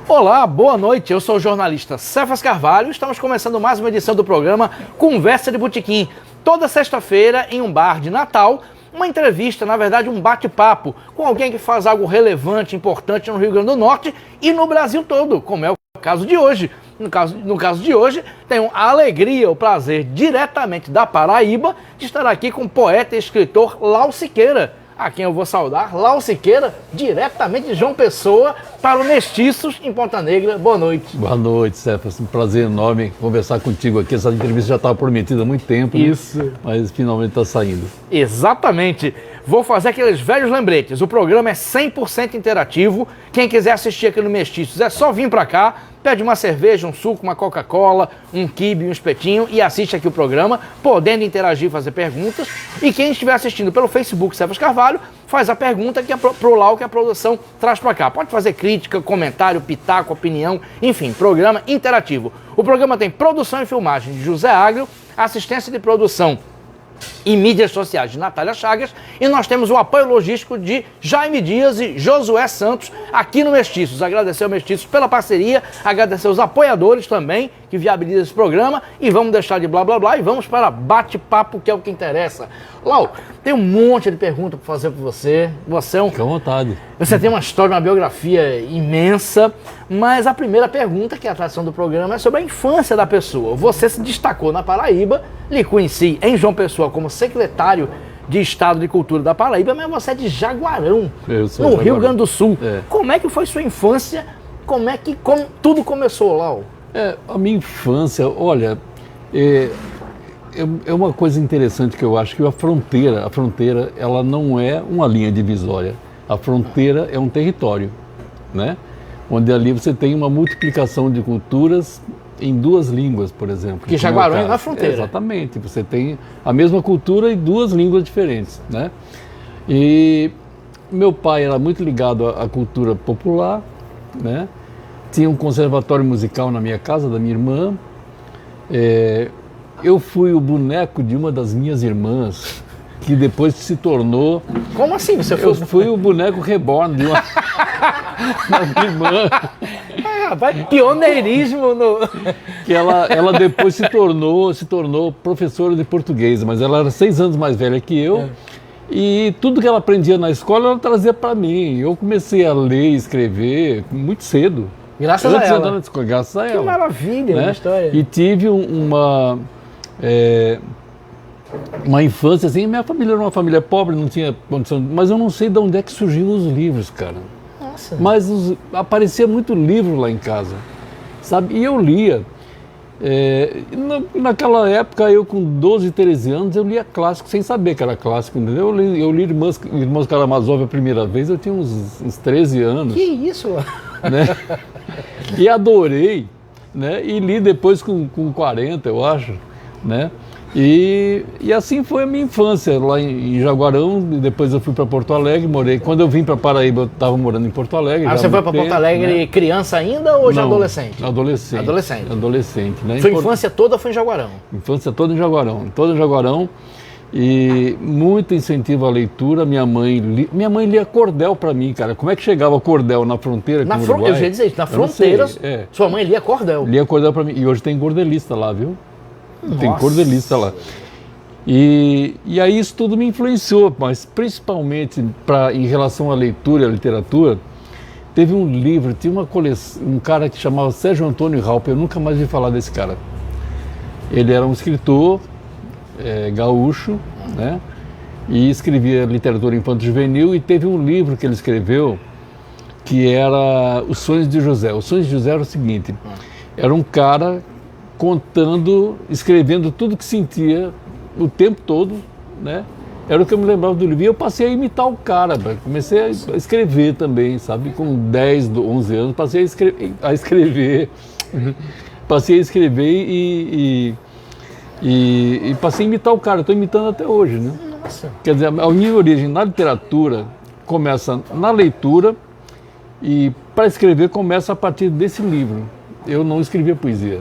Olá, boa noite, eu sou o jornalista Cefas Carvalho, estamos começando mais uma edição do programa Conversa de Botequim. Toda sexta-feira, em um bar de Natal, uma entrevista, na verdade um bate-papo com alguém que faz algo relevante, importante no Rio Grande do Norte e no Brasil todo, como é o caso de hoje. No caso de hoje, tenho a alegria, o prazer, diretamente da Paraíba, de estar aqui com o poeta e escritor Lau Siqueira, a quem eu vou saudar. Lau Siqueira, diretamente de João Pessoa, para o Mestiços em Ponta Negra. Boa noite. Boa noite, Cefas. Um prazer enorme conversar contigo aqui. Essa entrevista já estava prometida há muito tempo. Isso. Né? Mas finalmente está saindo. Exatamente. Vou fazer aqueles velhos lembretes. O programa é 100% interativo. Quem quiser assistir aqui no Mestiços é só vir para cá, pede uma cerveja, um suco, uma Coca-Cola, um quibe, um espetinho e assiste aqui o programa, podendo interagir e fazer perguntas. E quem estiver assistindo pelo Facebook Cefas Carvalho, faz a pergunta que é pro Lau, que a produção traz para cá. Pode fazer crítica, comentário, pitaco, opinião, enfim, programa interativo. O programa tem produção e filmagem de José Agrio, assistência de produção e mídias sociais de Natália Chagas, e nós temos o apoio logístico de Jaime Dias e Josué Santos aqui no Mestiços. Agradecer ao Mestiços pela parceria, agradecer aos apoiadores também que viabilizam esse programa, e vamos deixar de blá blá blá e vamos para bate-papo, que é o que interessa. Lau, tem um monte de perguntas para fazer para você. Fica à vontade. Você tem uma história, uma biografia imensa, mas a primeira pergunta, que é a atração do programa, é sobre a infância da pessoa. Você se destacou na Paraíba, lhe conheci em João Pessoa como secretário de Estado de Cultura da Paraíba, mas você é de Jaguarão, no Rio Grande do Sul. É. Como é que foi sua infância? Como tudo começou, Lau? A minha infância, olha, é uma coisa interessante que eu acho que a fronteira, ela não é uma linha divisória. A fronteira é um território, né? Onde ali você tem uma multiplicação de culturas em duas línguas, por exemplo. Porque Jaguarão é na fronteira. Exatamente, você tem a mesma cultura e duas línguas diferentes, né? E meu pai era muito ligado à cultura popular, né? Tinha um conservatório musical na minha casa, da minha irmã. Eu fui o boneco de uma das minhas irmãs, que depois se tornou... Como assim você foi? Eu fui o boneco reborn de uma da minha irmã. Rapaz, pioneirismo no... Que ela depois se tornou professora de português, mas ela era 6 anos mais velha que eu. E tudo que ela aprendia na escola, ela trazia para mim. Eu comecei a ler e escrever muito cedo. Graças a ela. Graças a ela. Que maravilha, né? A história. E tive uma infância assim. Minha família era uma família pobre, não tinha condição. Mas eu não sei de onde é que surgiram os livros, cara. Nossa. Mas aparecia muito livro lá em casa, sabe? E eu lia. Naquela época, eu com 12, 13 anos, eu lia clássico sem saber que era clássico, entendeu? Eu li Irmãos Karamazov a primeira vez, eu tinha uns 13 anos. Que isso? Né? E adorei, né? E li depois com 40, eu acho, né? E assim foi a minha infância, lá em Jaguarão. Depois eu fui para Porto Alegre, morei. Quando eu vim para Paraíba, eu estava morando em Porto Alegre. Você foi para Porto Alegre, né? Criança ainda ou já adolescente? Adolescente, né? Sua infância toda foi em Jaguarão? Infância toda em Jaguarão, e muito incentivo à leitura. Minha mãe lia cordel para mim, cara. Como é que chegava cordel na fronteira com o Uruguai? Eu ia dizer isso, na fronteira, sua mãe lia cordel? Lia cordel para mim, e hoje tem cordelista lá, viu? Nossa. Tem cordelista lá. E aí isso tudo me influenciou, mas principalmente em relação à leitura e à literatura. Teve um livro, tinha uma coleção, um cara que chamava Sérgio Antônio Raup, eu nunca mais ouvi falar desse cara. Ele era um escritor gaúcho, né? E escrevia literatura infanto-juvenil, e teve um livro que ele escreveu que era Os Sonhos de José. Os Sonhos de José era o seguinte: era um cara escrevendo tudo que sentia o tempo todo, né? Era o que eu me lembrava do livro. E eu passei a imitar o cara, comecei a escrever também, sabe? Com 10, 11 anos, passei a escrever. Passei a escrever e passei a imitar o cara. Estou imitando até hoje, né? Nossa. Quer dizer, a minha origem na literatura começa na leitura, e para escrever começa a partir desse livro. Eu não escrevia poesia.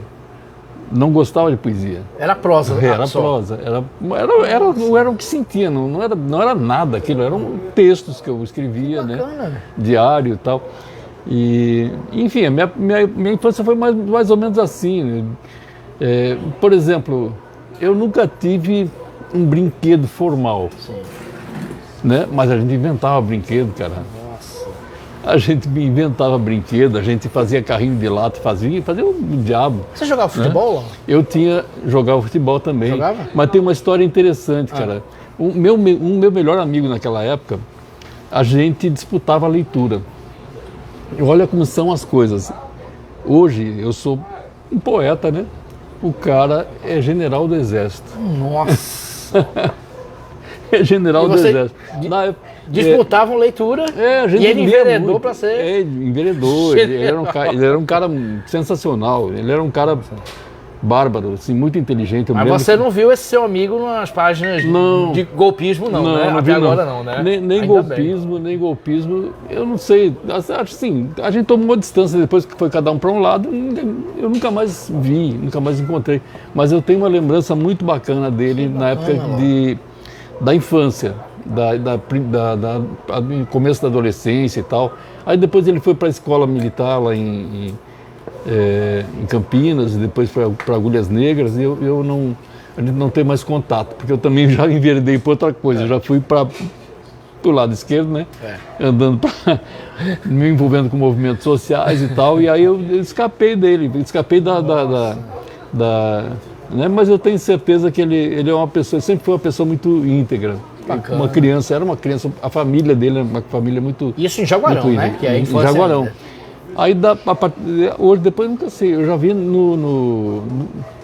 Não gostava de poesia. Era prosa. Era prosa. Não era o que sentia, não era nada aquilo, eram textos que eu escravia, né? Diário e tal. E, enfim, a minha infância foi mais ou menos assim, né? Por exemplo, eu nunca tive um brinquedo formal, né? Mas a gente inventava brinquedo, cara. Nossa. A gente inventava brinquedo, a gente fazia carrinho de lata, fazia o diabo. Você jogava futebol? Né? Jogava futebol também. Jogava? Mas tem uma história interessante, cara. Um meu melhor amigo naquela época, a gente disputava a leitura. E olha como são as coisas. Hoje eu sou um poeta, né? O cara é general do exército. Nossa! É general do exército. Disputavam leitura a gente e ele enveredou para ser... enveredou. Ele era um cara sensacional. Ele era um cara bárbaro, assim, muito inteligente. Mas você não viu esse seu amigo nas páginas de golpismo, não, né? Não Até vi, agora não, né? Nem golpismo, eu não sei. Acho assim, a gente tomou distância depois que foi cada um para um lado. Eu nunca mais vi, nunca mais encontrei. Mas eu tenho uma lembrança muito bacana dele na época da infância, no começo da adolescência e tal. Aí depois ele foi para a escola militar lá em Campinas, e depois para Agulhas Negras, e a gente não tem mais contato, porque eu também já enveredei para outra coisa, eu já fui para o lado esquerdo, né? Andando me envolvendo com movimentos sociais e tal, e aí eu escapei dele, né? Mas eu tenho certeza que ele é uma pessoa, sempre foi uma pessoa muito íntegra. Bacana. Era uma criança, a família dele era uma família muito... Isso em Jaguarão, né? Que é a em infância Jaguarão. ainda. Aí, hoje, depois, nunca sei, eu já vi no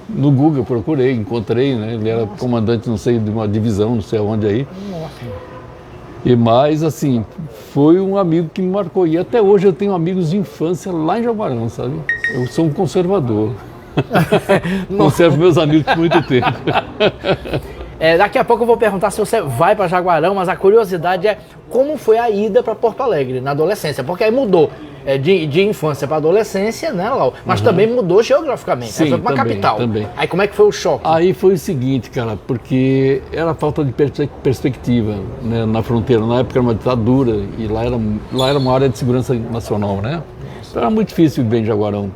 Google, eu procurei, encontrei, né? Ele era comandante, não sei, de uma divisão, não sei aonde aí. Nossa. Mas, assim, foi um amigo que me marcou. E até hoje eu tenho amigos de infância lá em Jaguarão, sabe? Eu sou um conservador. Conservo meus amigos por muito tempo. Daqui a pouco eu vou perguntar se você vai para Jaguarão, mas a curiosidade é como foi a ida para Porto Alegre na adolescência, porque aí mudou de infância para adolescência, né, Lau? Mas também mudou geograficamente, sim, foi para uma capital. Também. Aí como é que foi o choque? Aí foi o seguinte, cara, porque era falta de perspectiva, né, na fronteira. Na época era uma ditadura e lá era uma área de segurança nacional, né? Então era muito difícil viver em Jaguarão.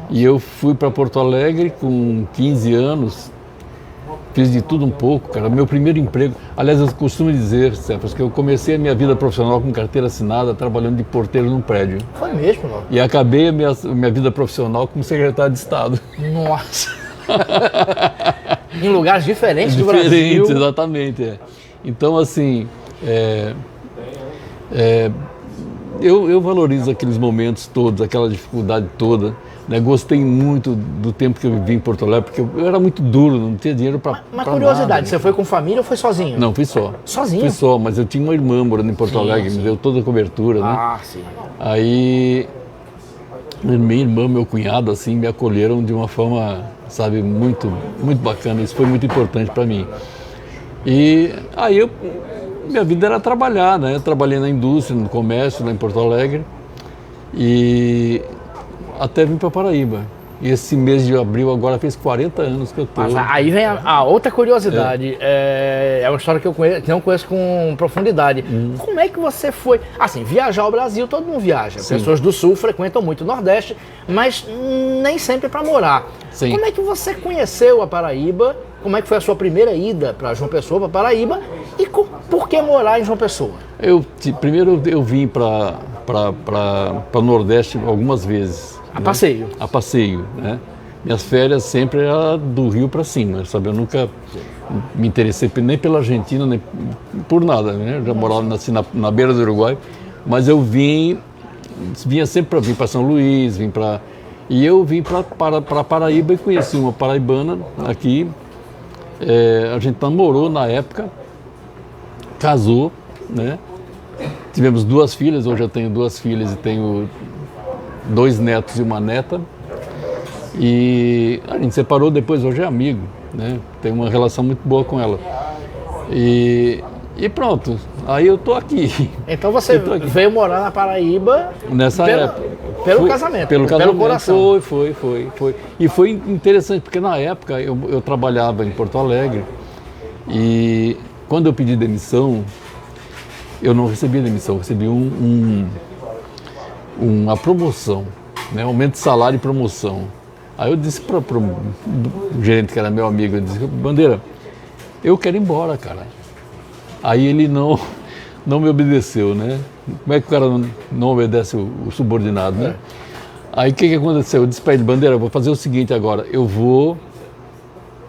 E eu fui para Porto Alegre com 15 anos, fiz de tudo um pouco, cara. Meu primeiro emprego, aliás, eu costumo dizer, Cefas, que eu comecei a minha vida profissional com carteira assinada, trabalhando de porteiro num prédio. Foi mesmo, Lau? E acabei a minha vida profissional como secretário de Estado. Nossa! Em lugares diferentes do Brasil. Diferentes, exatamente. Então, assim, eu valorizo aqueles momentos todos, aquela dificuldade toda. Né? Gostei muito do tempo que eu vivi em Porto Alegre, porque eu era muito duro, não tinha dinheiro para Mas curiosidade, nada. Você foi com família ou foi sozinho? Não, fui só. Sozinho? Fui só, mas eu tinha uma irmã morando em Porto Alegre, me deu toda a cobertura, né? Ah, sim. Aí, minha irmã, meu cunhado, assim, me acolheram de uma forma, sabe, muito, muito bacana. Isso foi muito importante para mim. E aí, minha vida era trabalhar, né? Eu trabalhei na indústria, no comércio, lá em Porto Alegre. E até vim para Paraíba. E esse mês de abril agora fez 40 anos que eu estou. Mas aí vem a outra curiosidade. É uma história que eu não conheço com profundidade. Como é que você foi? Assim, viajar ao Brasil, todo mundo viaja. Sim. Pessoas do Sul frequentam muito o Nordeste, mas nem sempre para morar. Sim. Como é que você conheceu a Paraíba? Como é que foi a sua primeira ida para João Pessoa, para Paraíba? E por que morar em João Pessoa? Primeiro eu vim para o Nordeste algumas vezes. A passeio? A passeio, né? Minhas férias sempre eram do Rio para cima, sabe? Eu nunca me interessei nem pela Argentina, nem por nada, né? Eu já morava assim, na beira do Uruguai, mas eu vinha sempre para vir para São Luís, e eu vim para Paraíba e conheci uma paraibana aqui. A gente namorou na época, casou, né? Tivemos 2 filhas, hoje eu tenho 2 filhas e tenho 2 netos e uma neta. E a gente separou depois, hoje é amigo, né? Tem uma relação muito boa com ela. E pronto, aí eu tô aqui. Então você veio morar na Paraíba nessa época. Pelo casamento, pelo coração. Foi. E foi interessante, porque na época eu trabalhava em Porto Alegre e quando eu pedi demissão, eu não recebi demissão, eu recebi uma promoção, né? Aumento de salário e promoção. Aí eu disse para o gerente, que era meu amigo, eu disse: Bandeira, eu quero ir embora, cara. Aí ele não me obedeceu, né? Como é que o cara não obedece o subordinado, né? Aí o que aconteceu? Eu disse para ele: Bandeira, eu vou fazer o seguinte agora, eu vou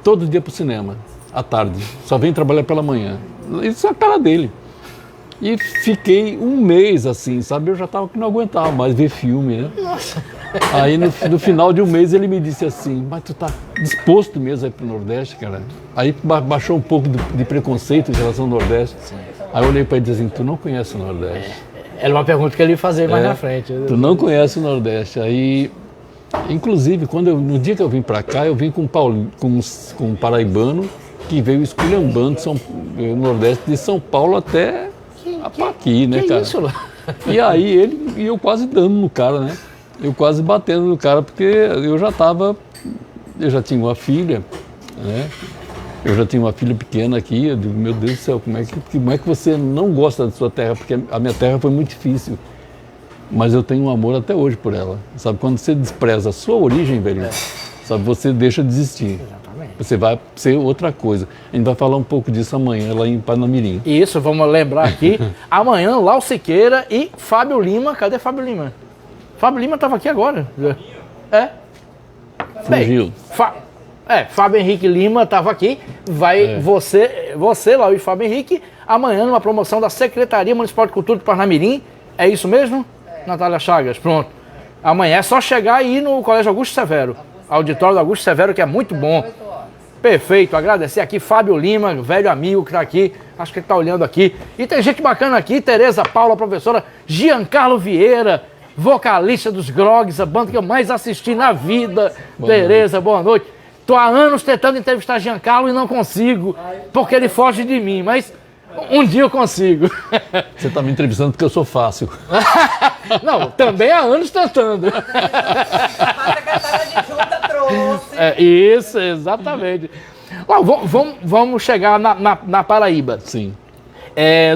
todo dia para o cinema, à tarde, só venho trabalhar pela manhã. Isso é a cara dele. E fiquei um mês assim, sabe? Eu já estava que não aguentava mais ver filme, né? Nossa. Aí no final de um mês ele me disse assim: mas tu tá disposto mesmo a ir pro Nordeste, cara? Aí baixou um pouco de preconceito em relação ao Nordeste. Sim. Aí eu olhei para ele e disse assim: tu não conhece o Nordeste. Era uma pergunta que ele ia fazer mais na frente. Tu não conhece o Nordeste. Aí, inclusive, no dia que eu vim para cá, eu vim com um paraibano que veio esculhambando o Nordeste de São Paulo até aqui, né, cara? Isso? E aí eu quase dando no cara, né? Eu quase batendo no cara, porque eu já tinha uma filha, né? Eu já tinha uma filha pequena aqui. Eu digo: meu Deus do céu, como é que você não gosta da sua terra? Porque a minha terra foi muito difícil, mas eu tenho um amor até hoje por ela. Sabe, quando você despreza a sua origem, velho, sabe, você deixa de existir. Exatamente. Você vai ser outra coisa. A gente vai falar um pouco disso amanhã lá em Parnamirim. Isso, vamos lembrar aqui. Amanhã, Lau Siqueira e Fábio Lima. Cadê Fábio Lima? Fábio Lima estava aqui agora. É? Fugiu. Fábio Henrique Lima estava aqui. Vai você, Lau e Fábio Henrique, amanhã numa promoção da Secretaria Municipal de Cultura de Parnamirim. É isso mesmo? Natália Chagas, pronto. Amanhã é só chegar e ir no Colégio Augusto Severo. Auditório do Augusto Severo, que é muito bom. Perfeito, agradecer aqui Fábio Lima, velho amigo que está aqui, acho que ele está olhando aqui. E tem gente bacana aqui: Tereza Paula, professora Giancarlo Vieira, vocalista dos Grogs, a banda que eu mais assisti na vida. Tereza, boa noite. Estou há anos tentando entrevistar Giancarlo e não consigo, porque ele foge de mim, mas um dia eu consigo. Você está me entrevistando porque eu sou fácil. Não, também há anos tentando. A secretária de junta trouxe. Isso, exatamente. Vamos chegar na Paraíba. Sim.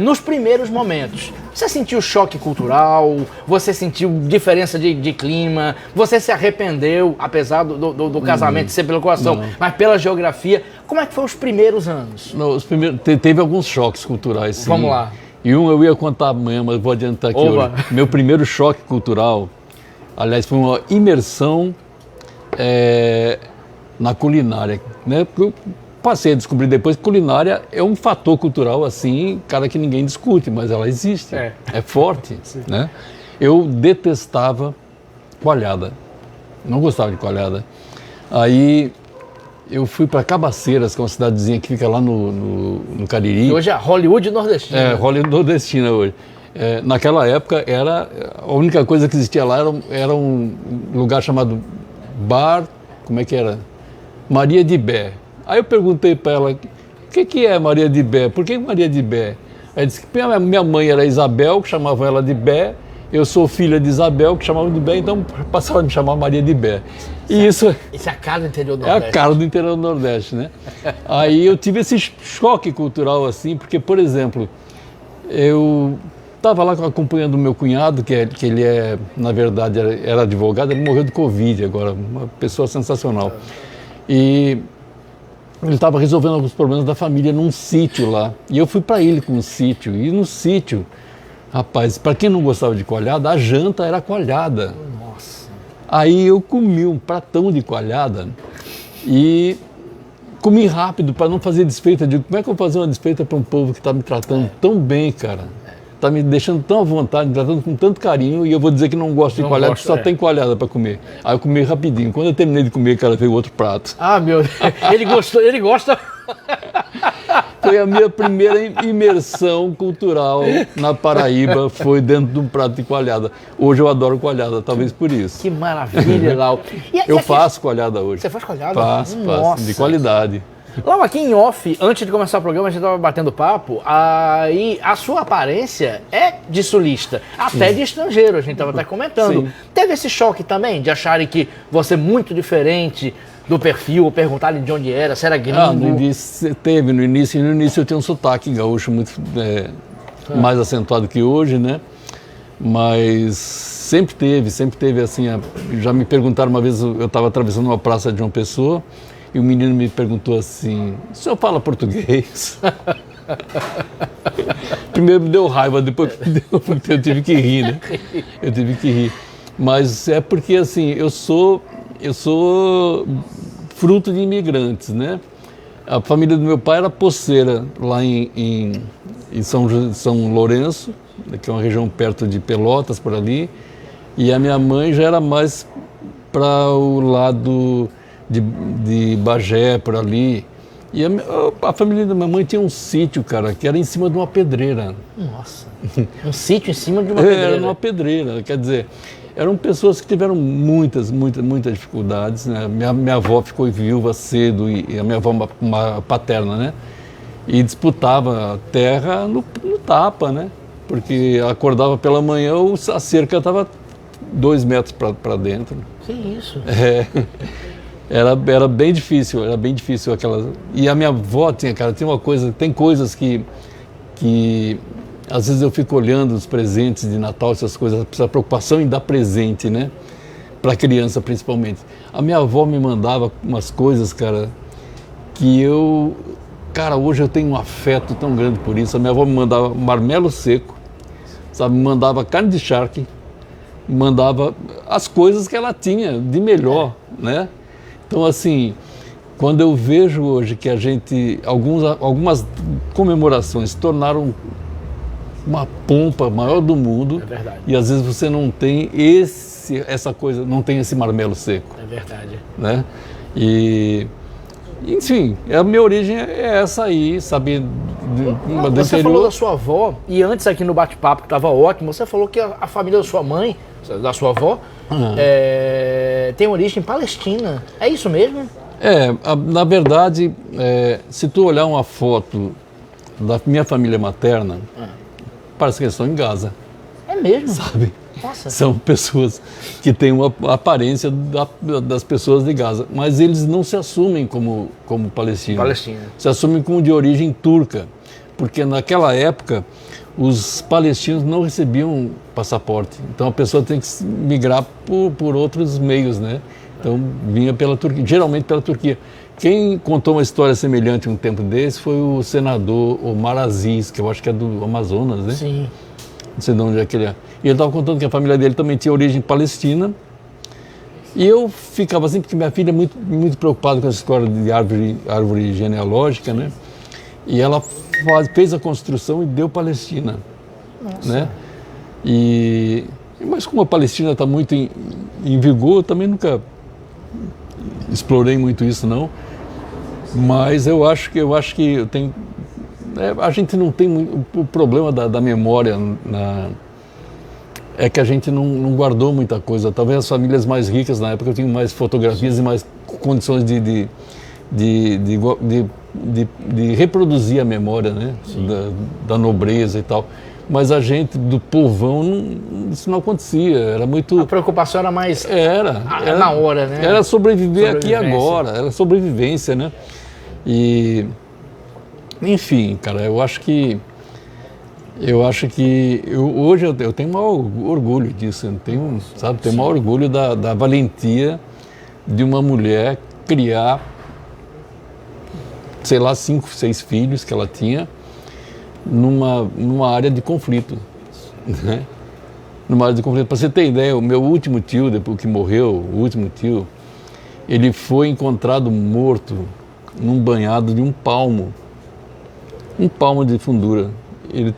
Nos primeiros momentos, você sentiu choque cultural? Você sentiu diferença de clima? Você se arrependeu, apesar do casamento ser pelo coração, mas pela geografia? Como é que foram os primeiros anos? Não, teve alguns choques culturais, sim. Vamos lá. E eu ia contar amanhã, mas vou adiantar aqui hoje. Meu primeiro choque cultural, aliás, foi uma imersão na culinária, né? Porque eu passei a descobrir depois que culinária é um fator cultural, assim, cara, que ninguém discute, mas ela existe, é forte, né? Eu detestava coalhada, não gostava de coalhada. Aí eu fui para Cabaceiras, que é uma cidadezinha que fica lá no Cariri. E hoje é Hollywood nordestina. Hollywood nordestina hoje. Naquela época, a única coisa que existia lá era um lugar chamado Bar, como é que era? Maria de Bé. Aí eu perguntei para ela: o que é Maria de Bé? Por que Maria de Bé? Ela disse que minha mãe era Isabel, que chamavam ela de Bé. Eu sou filha de Isabel, que chamavam de Bé, então passaram a me chamar Maria de Bé. Isso é a cara do interior do Nordeste. É a cara do interior do Nordeste, né? Aí eu tive esse choque cultural, assim, porque, por exemplo, eu estava lá acompanhando o meu cunhado, que ele na verdade, era advogado. Ele morreu de Covid agora, uma pessoa sensacional. E ele estava resolvendo alguns problemas da família num sítio lá. E eu fui para ele com um sítio. E no sítio, rapaz, para quem não gostava de coalhada, a janta era coalhada. Nossa. Aí eu comi um pratão de coalhada e comi rápido para não fazer desfeita. Eu digo: como é que eu vou fazer uma desfeita para um povo que está me tratando tão bem, cara? Está me deixando tão à vontade, me tratando com tanto carinho, e eu vou dizer que não gosto de coalhada, que só tem coalhada para comer. Aí eu comi rapidinho. Quando eu terminei de comer, cara, veio outro prato. Ah, meu Deus. Ele gosta. Foi a minha primeira imersão cultural na Paraíba, foi dentro de um prato de coalhada. Hoje eu adoro coalhada, talvez por isso. Que maravilha, Lau. Eu faço coalhada hoje. Você faz coalhada? Faço, de qualidade. Lau, aqui em off, antes de começar o programa, a gente estava batendo papo, aí a sua aparência é de sulista, até de estrangeiro, a gente estava até comentando. Sim. Teve esse choque também, de acharem que você é muito diferente do perfil, ou perguntarem de onde era, se era gringo? No início teve, no início eu tinha um sotaque gaúcho muito mais acentuado que hoje, né? Mas Sempre teve assim, já me perguntaram uma vez, eu estava atravessando uma praça de João Pessoa, e o menino me perguntou assim, o senhor fala português? Primeiro me deu raiva, depois eu tive que rir, né? Eu tive que rir. Mas é porque assim, eu sou fruto de imigrantes, né? A família do meu pai era poceira lá em São Lourenço, que é uma região perto de Pelotas, por ali. E a minha mãe já era mais para o lado de Bagé, por ali. E a família da minha mãe tinha um sítio, cara, que era em cima de uma pedreira. Nossa, um sítio em cima de uma pedreira. Era uma pedreira, quer dizer, eram pessoas que tiveram muitas dificuldades, né? Minha avó ficou viúva cedo, e a minha avó paterna, né? E disputava a terra no tapa, né? Porque acordava pela manhã, a cerca estava 2 metros para dentro. Que isso? Era bem difícil aquela. E a minha avó tinha uma coisa, tem coisas que às vezes eu fico olhando os presentes de Natal, essas coisas, essa preocupação em dar presente, né? Para criança principalmente. A minha avó me mandava umas coisas, cara, que hoje eu tenho um afeto tão grande por isso. A minha avó me mandava marmelo seco, sabe? Me mandava carne de charque, me mandava as coisas que ela tinha de melhor, né? Então, assim, quando eu vejo hoje que algumas comemorações tornaram uma pompa maior do mundo, é verdade. E às vezes você não tem essa coisa, não tem esse marmelo seco. É verdade. Né? E, enfim, a minha origem é essa aí, sabe? Você falou da sua avó, e antes aqui no bate-papo, que estava ótimo, você falou que a família da sua mãe, da sua avó, tem origem palestina. É isso mesmo? Na verdade, se tu olhar uma foto da minha família materna, parece que eles estão em Gaza. É mesmo? Sabe? Nossa. São pessoas que têm uma aparência das pessoas de Gaza, mas eles não se assumem como palestinos. Se assumem como de origem turca, porque naquela época os palestinos não recebiam passaporte, então a pessoa tem que migrar por outros meios, né? Então vinha pela Turquia, geralmente pela Turquia. Quem contou uma história semelhante um tempo desse foi o senador Omar Aziz, que eu acho que é do Amazonas, né? Sim. Não sei de onde é que ele é. E ele estava contando que a família dele também tinha origem palestina. E eu ficava assim, porque minha filha é muito preocupada com essa história de árvore genealógica, né? E ela fez a construção e deu Palestina. Nossa. Né? Mas como a Palestina está muito em vigor, eu também nunca explorei muito isso, não. Mas eu acho que eu tenho... a gente não tem muito... O problema da memória é que a gente não guardou muita coisa. Talvez as famílias mais ricas na época tinham mais fotografias e mais condições de reproduzir a memória, né? Da nobreza e tal. Mas a gente, do povão, isso não acontecia. Era muito... A preocupação era mais... Era na hora, né? Era sobreviver aqui e agora. Era sobrevivência, né? E... Enfim, cara, eu acho que hoje eu tenho maior orgulho disso. Eu tenho maior orgulho da valentia de uma mulher criar, sei lá, 5, 6 filhos que ela tinha numa área de conflito, né? Numa área de conflito. Para você ter ideia, o meu último tio, depois que morreu, o último tio, ele foi encontrado morto num banhado de um palmo de fundura. Ele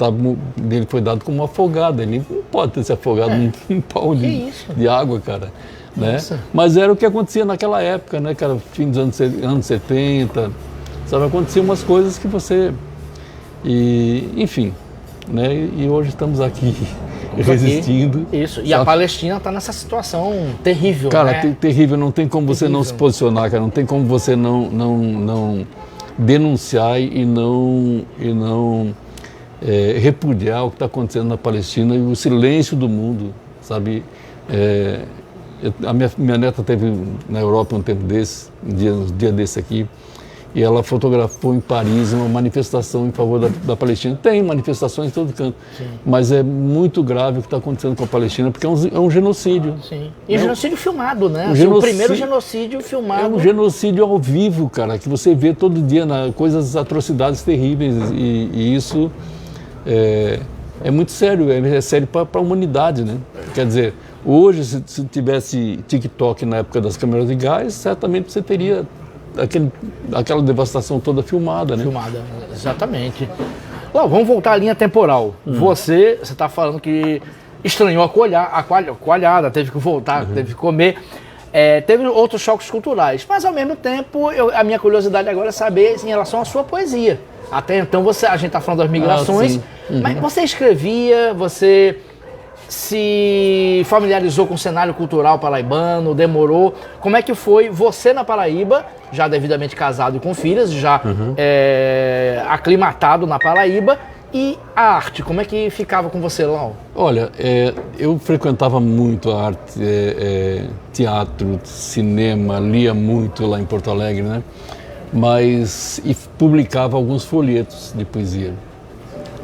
foi dado como afogado. Ele não pode ter se afogado num palmo de água, cara. Né? Mas era o que acontecia naquela época, né, cara? Fim dos anos 70, sabe? Aconteciam umas coisas que você... enfim, né? E hoje estamos aqui resistindo. Isso. E a Palestina está nessa situação terrível, cara, né? Terrível. Não tem como você não se posicionar, cara. Não tem como você não denunciar e não repudiar o que está acontecendo na Palestina e o silêncio do mundo, sabe? A minha neta esteve na Europa um tempo desse, um dia desse aqui, e ela fotografou em Paris uma manifestação em favor da Palestina. Tem manifestações em todo canto, sim, mas é muito grave o que está acontecendo com a Palestina, porque é um genocídio. Sim. E genocídio filmado, né? O primeiro genocídio filmado. É um genocídio ao vivo, cara, que você vê todo dia, coisas, atrocidades terríveis, e isso é muito sério, é sério para a humanidade, né? Quer dizer, hoje, se tivesse TikTok na época das câmeras de gás, certamente você teria aquela devastação toda filmada, né? Filmada, exatamente. Lá, vamos voltar à linha temporal. Você está falando que estranhou a coalhada, teve que voltar, teve que comer. Teve outros choques culturais, mas ao mesmo tempo, a minha curiosidade agora é saber em relação à sua poesia. Até então, a gente está falando das migrações, mas você escrevia, você se familiarizou com o cenário cultural paraibano, demorou? Como é que foi você na Paraíba, já devidamente casado e com filhas, já aclimatado na Paraíba, e a arte, como é que ficava com você lá? Olha, eu frequentava muito a arte, teatro, cinema, lia muito lá em Porto Alegre, né? E publicava alguns folhetos de poesia,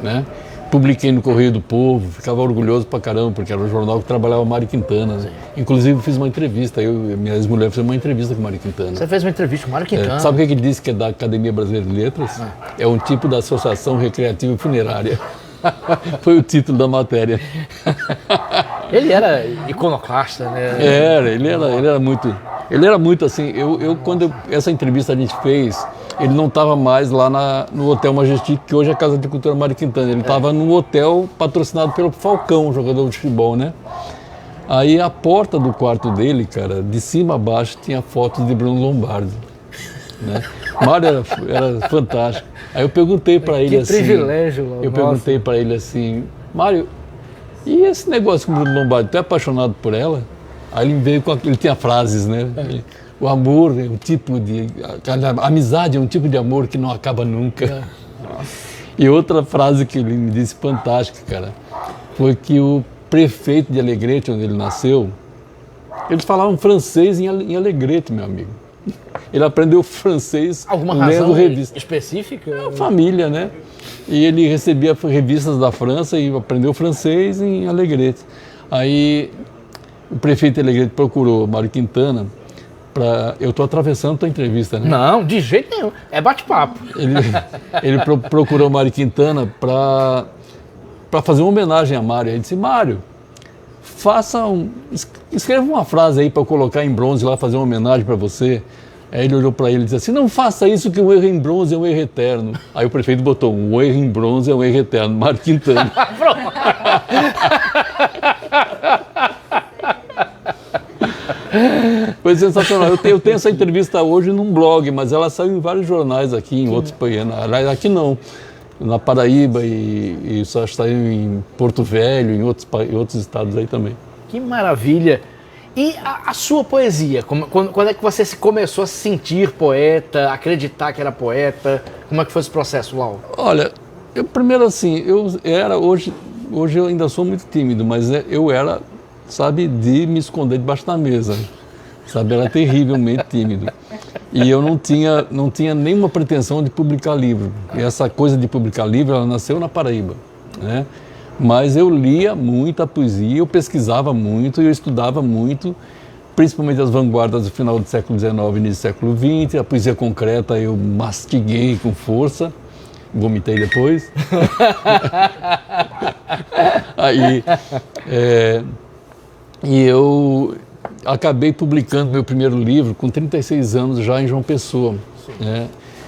né? Publiquei no Correio do Povo, ficava orgulhoso pra caramba, porque era um jornal que trabalhava Mário Quintana, né? Inclusive fiz uma entrevista, eu e minha ex-mulher fizemos uma entrevista com o Mário Quintana. Você fez uma entrevista com o Mário Quintana? Sabe o que ele disse que é da Academia Brasileira de Letras? É um tipo da Associação Recreativa e Funerária. Foi o título da matéria. Ele era iconoclasta, né? Ele era muito assim, quando essa entrevista a gente fez, ele não estava mais lá no Hotel Majestic, que hoje é a Casa de Cultura Mário Quintana, ele estava num hotel patrocinado pelo Falcão, jogador de futebol, né? Aí a porta do quarto dele, cara, de cima a baixo tinha fotos de Bruno Lombardi, né? Mário era fantástico. Aí eu perguntei para ele assim... Que privilégio, eu perguntei para ele assim, Mário, e esse negócio com o Bruno Lombardi, tu é apaixonado por ela? Aí ele veio ele tinha frases, né? O amor é um tipo de... A amizade é um tipo de amor que não acaba nunca. E outra frase que ele me disse fantástica, cara, foi que o prefeito de Alegrete, onde ele nasceu, eles falavam francês em Alegrete, meu amigo. Ele aprendeu francês lendo revistas. Específica? É a família, né? E ele recebia revistas da França e aprendeu francês em Alegrete. Aí o prefeito de Alegrete procurou Mário Quintana para... Eu estou atravessando a tua entrevista, né? Não, de jeito nenhum. É bate-papo. Ele procurou Mário Quintana para fazer uma homenagem a Mário. Ele disse, Mário, escreva uma frase aí para eu colocar em bronze lá, fazer uma homenagem para você. Aí ele olhou para ele e disse assim, não faça isso que um erro em bronze é um erro eterno. Aí o prefeito botou, um erro em bronze é um erro eterno, Mário Quintana. Foi sensacional. Eu tenho essa entrevista hoje num blog, mas ela saiu em vários jornais aqui, em outros países. Aqui não, na Paraíba e só saiu em Porto Velho, em outros estados aí também. Que maravilha! E a sua poesia? Quando é que você começou a se sentir poeta, acreditar que era poeta? Como é que foi esse processo, Lau? Olha, primeiro assim, hoje eu ainda sou muito tímido, mas eu era, sabe, de me esconder debaixo da mesa, sabe, era terrivelmente tímido. E eu não tinha nenhuma pretensão de publicar livro. E essa coisa de publicar livro, ela nasceu na Paraíba, né? Mas eu lia muita poesia, eu pesquisava muito, eu estudava muito, principalmente as vanguardas do final do século XIX e início do século XX, a poesia concreta eu mastiguei com força, vomitei depois. E eu acabei publicando meu primeiro livro com 36 anos já em João Pessoa, né?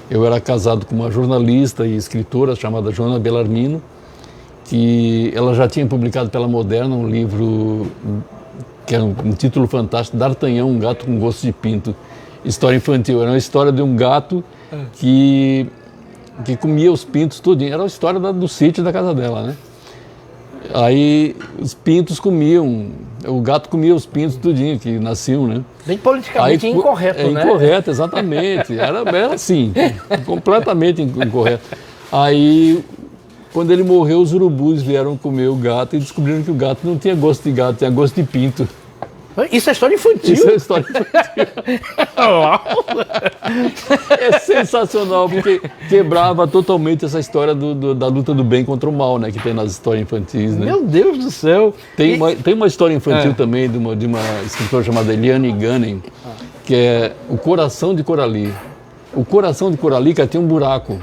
Eu era casado com uma jornalista e escritora chamada Joana Bellarmino, que ela já tinha publicado pela Moderna um livro que era um título fantástico, D'Artagnan, um gato com gosto de pinto, história infantil. Era uma história de um gato que comia os pintos tudinho. Era a história do sítio da casa dela, né? Aí os pintos comiam, o gato comia os pintos tudinho que nasciam, né? Bem politicamente incorreto, né? Incorreto, exatamente. Era assim, completamente incorreto. Aí, quando ele morreu, os urubus vieram comer o gato e descobriram que o gato não tinha gosto de gato, tinha gosto de pinto. Isso é história infantil? Isso é história infantil. É sensacional, porque quebrava totalmente essa história da luta do bem contra o mal, né? Que tem nas histórias infantis, né? Meu Deus do céu! Tem uma história infantil também de uma escritora chamada Eliane Gunning, que é O Coração de Coralie. O Coração de Coralie, cara, tem um buraco.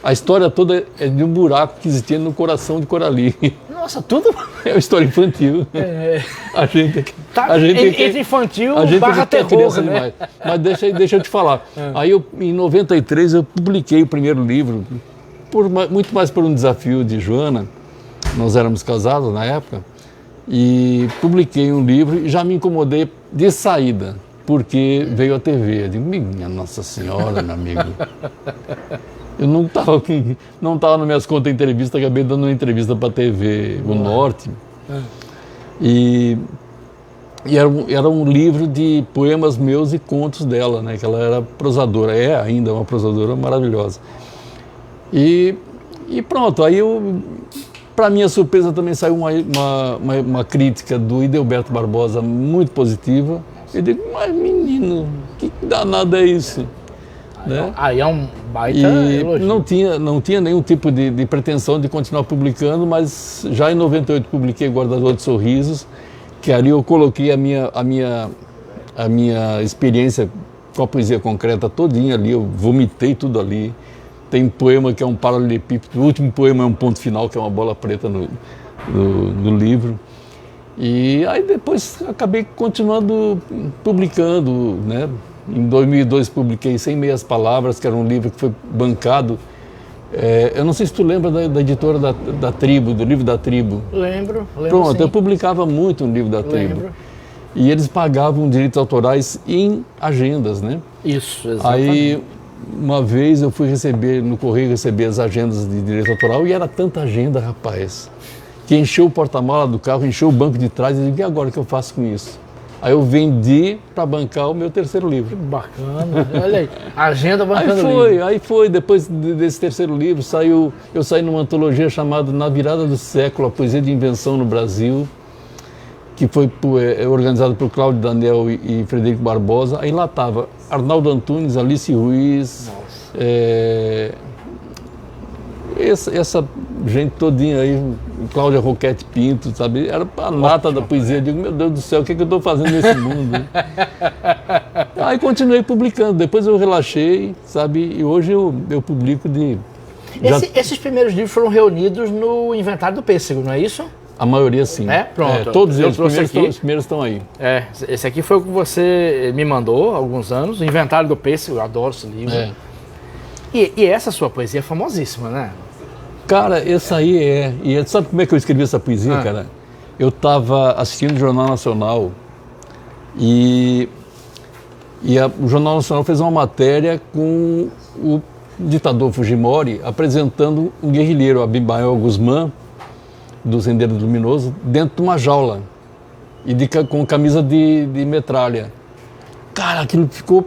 A história toda é de um buraco que existia no coração de Coralie. Nossa, tudo... É uma história infantil. A gente entre infantil a gente barra quer terror, criança né? demais. Mas deixa eu te falar. Aí em 93 eu publiquei o primeiro livro, muito mais por um desafio de Joana. Nós éramos casados na época. E publiquei um livro e já me incomodei de saída, porque veio a TV. Eu digo, minha Nossa Senhora, meu amigo. Eu não estava nas minhas contas de entrevista, acabei dando uma entrevista para a TV O Norte. E era um livro de poemas meus e contos dela, né? Que ela era prosadora, é ainda uma prosadora maravilhosa. E pronto, aí para minha surpresa também saiu uma crítica do Idelberto Barbosa muito positiva. Eu digo, mas menino, que danado é isso? Né? Aí é um baita elogio. Não tinha nenhum tipo de pretensão de continuar publicando, mas já em 98 publiquei Guardador de Sorrisos, que ali eu coloquei a minha experiência com a poesia concreta todinha ali, eu vomitei tudo ali. Tem um poema que é um paralelepípedo, o último poema é um ponto final, que é uma bola preta no livro. E aí depois acabei continuando publicando, né? Em 2002 publiquei 100 Meias Palavras, que era um livro que foi bancado. Eu não sei se tu lembra da editora da Tribo, do livro da Tribo. Lembro Pronto, sim. Eu publicava muito um livro da Tribo. Lembro. E eles pagavam direitos autorais em agendas, né? Isso, exatamente. Aí, uma vez eu fui no correio receber as agendas de direito autoral e era tanta agenda, rapaz, que encheu o porta-mala do carro, encheu o banco de trás e eu digo, e agora o que eu faço com isso? Aí eu vendi para bancar o meu terceiro livro. Que bacana, olha aí, agenda bancando livro. Aí foi, depois desse terceiro livro, eu saí numa antologia chamada Na Virada do Século, a Poesia de Invenção no Brasil, que foi organizado por Cláudio Daniel e Frederico Barbosa. Aí lá estava Arnaldo Antunes, Alice Ruiz, essa gente todinha aí, Cláudia Roquete Pinto, sabe? Era a nata da poesia. Eu digo, meu Deus do céu, o que eu estou fazendo nesse mundo? Aí continuei publicando, depois eu relaxei, sabe? E hoje eu publico Esses primeiros livros foram reunidos no Inventário do Pêssego, não é isso? A maioria sim. Pronto. Todos eles, os primeiros estão aí. Esse aqui foi o que você me mandou há alguns anos, o Inventário do Pêssego, eu adoro esse livro. E essa sua poesia é famosíssima, né? Cara, essa aí E sabe como é que eu escrevi essa poesia, cara? Eu estava assistindo o Jornal Nacional e o Jornal Nacional fez uma matéria com o ditador Fujimori apresentando um guerrilheiro, Abimael Guzmán, do Sendeiro Luminoso, dentro de uma jaula e com camisa de metralha. Cara, aquilo ficou...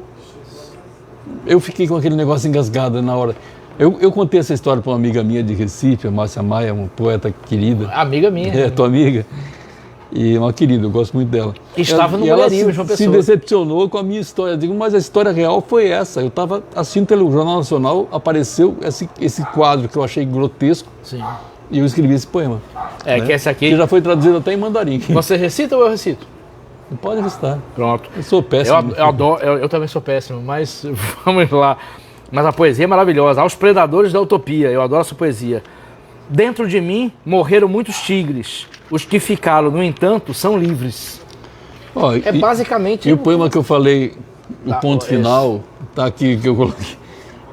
Eu fiquei com aquele negócio engasgado na hora. Eu contei essa história para uma amiga minha de Recife, a Márcia Maia, uma poeta querida. Amiga minha. Tua amiga. E uma querida, eu gosto muito dela. Estava no Mulherio, João Pessoa. Se decepcionou com a minha história. Eu digo, mas a história real foi essa. Eu estava assistindo pelo Jornal Nacional, apareceu esse quadro que eu achei grotesco. Sim. E eu escrevi esse poema. Que esse aqui... Que já foi traduzido até em mandarim. Você recita ou eu recito? Pode recitar. Pronto. Eu sou péssimo. Eu adoro, eu também sou péssimo, mas vamos lá. Mas a poesia é maravilhosa. Aos predadores da utopia, eu adoro essa poesia. Dentro de mim morreram muitos tigres. Os que ficaram, no entanto, são livres. Basicamente... E o poema que eu falei, o ponto final, tá aqui, que eu coloquei,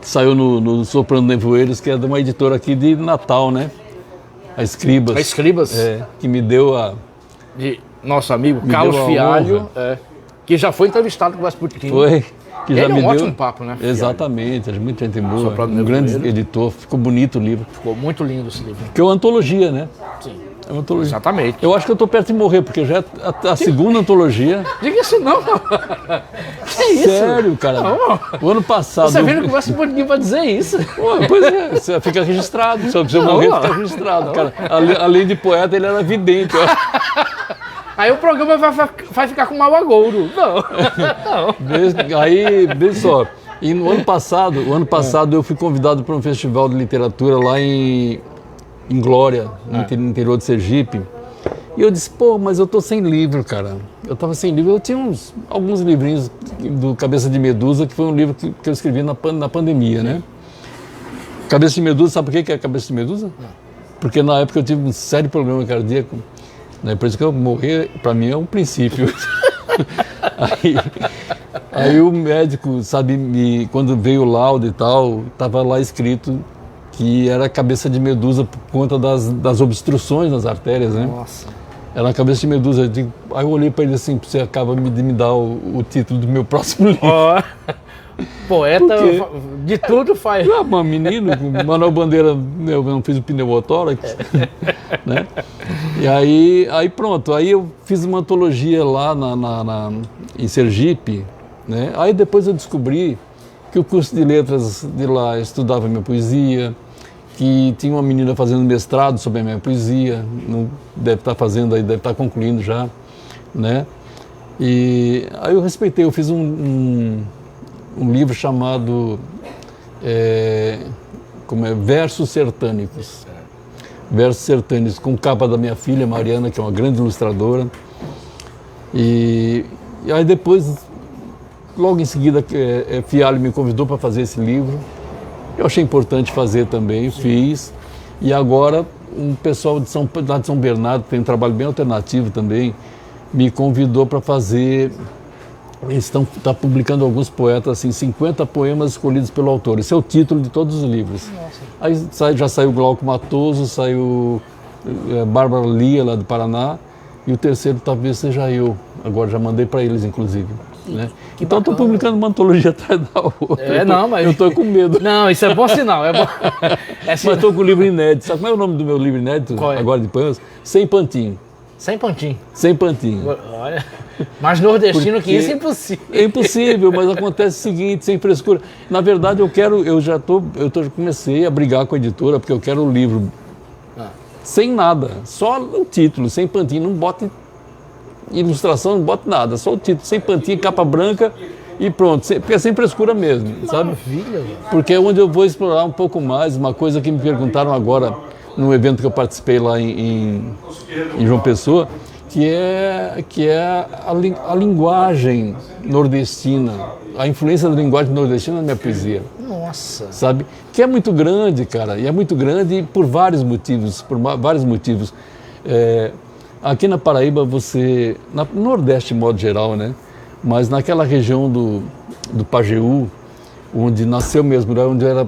que saiu no Soprando Nevoeiros, que é de uma editora aqui de Natal, né? A Escribas. A Escribas? Que me deu de nosso amigo Carlos Fialho, que já foi entrevistado com o Vesputin. Foi. Que já ele me é um deu... ótimo papo, né? Exatamente, é muito gente boa. Soprando Um grande Nevoeiro. editor, ficou bonito o livro. Ficou muito lindo esse livro. Que é uma antologia, né? Sim. É uma antologia. Exatamente. Eu acho que eu estou perto de morrer, porque já é a segunda antologia. Diga isso não. Que isso? Sério, cara. Não. O ano passado... Você vem no Conversa Bonita pra dizer isso. Pois é, você fica registrado. Se eu morrer, fica registrado. Cara, além de poeta, ele era vidente. Aí o programa vai ficar com mau agouro. Não. Aí, vê só, e no ano passado eu fui convidado para um festival de literatura lá em Glória, no interior de Sergipe. E eu disse, pô, mas eu tô sem livro, cara. Eu tava sem livro, eu tinha alguns livrinhos do Cabeça de Medusa, que foi um livro que eu escrevi na pandemia, né? Cabeça de Medusa, sabe por que é Cabeça de Medusa? Não. Porque na época eu tive um sério problema cardíaco, né? Por isso que eu morrer, para mim, é um princípio. Aí o médico, sabe, quando veio o laudo e tal, tava lá escrito que era cabeça de medusa por conta das obstruções nas artérias, né? Nossa. Era a cabeça de medusa. Aí eu olhei para ele assim, você acaba de me dar o título do meu próximo livro. Oh. Poeta de tudo faz. Ah, menino, Manuel Bandeira, eu não fiz o pneumotórax, né? E aí pronto, aí eu fiz uma antologia lá em Sergipe, né? Aí depois eu descobri que o curso de letras de lá estudava minha poesia, que tinha uma menina fazendo mestrado sobre a minha poesia, não deve estar fazendo aí, deve estar concluindo já, né? E aí eu respeitei, eu fiz um livro chamado Versos Sertânicos. Versos Sertânicos, com capa da minha filha Mariana, que é uma grande ilustradora. E aí depois, logo em seguida, Fialho me convidou para fazer esse livro. Eu achei importante fazer também, fiz. E agora, um pessoal de São Bernardo, que tem um trabalho bem alternativo também, me convidou para fazer. Eles está publicando alguns poetas, assim, 50 poemas escolhidos pelo autor. Esse é o título de todos os livros. Nossa. Aí já saiu Glauco Matoso, saiu Bárbara Lia, lá do Paraná, e o terceiro talvez seja eu. Agora já mandei para eles, inclusive. Né? Então estou publicando uma antologia atrás da outra. Mas... Eu estou com medo. Não, isso é bom sinal. É bom. Mas estou com o livro inédito. Sabe como é o nome do meu livro inédito? Qual é? Agora de poemas? Sem Pantinho. Sem Pantinho. Sem Pantinho. Olha, mais nordestino que isso é impossível. É impossível, mas acontece o seguinte, sem frescura. Na verdade, eu comecei a brigar com a editora, porque eu quero o livro sem nada, só o título, Sem Pantinho, não bote ilustração, não bote nada, só o título, Sem Pantinho, capa branca e pronto, porque é sem frescura mesmo, sabe? Maravilha. Porque é onde eu vou explorar um pouco mais, uma coisa que me perguntaram agora, num evento que eu participei lá em João Pessoa, que é a linguagem nordestina, a influência da linguagem nordestina na minha poesia. Nossa! Sabe? Que é muito grande, cara, e é muito grande por vários motivos, aqui na Paraíba no Nordeste de modo geral, né? Mas naquela região do Pajeú, onde nasceu mesmo, onde era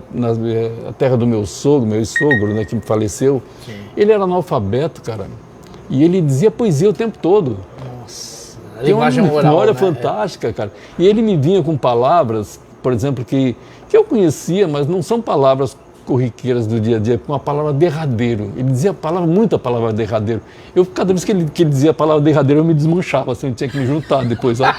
a terra do meu ex-sogro, né, que faleceu. Sim. Ele era analfabeto, cara, e ele dizia poesia o tempo todo. Nossa, tem uma memória fantástica, cara. E ele me vinha com palavras, por exemplo, que eu conhecia, mas não são palavras corriqueiras do dia a dia, com a palavra derradeiro. Ele dizia muita palavra derradeiro. Cada vez que ele dizia a palavra derradeiro, eu me desmanchava, assim, eu tinha que me juntar depois, sabe?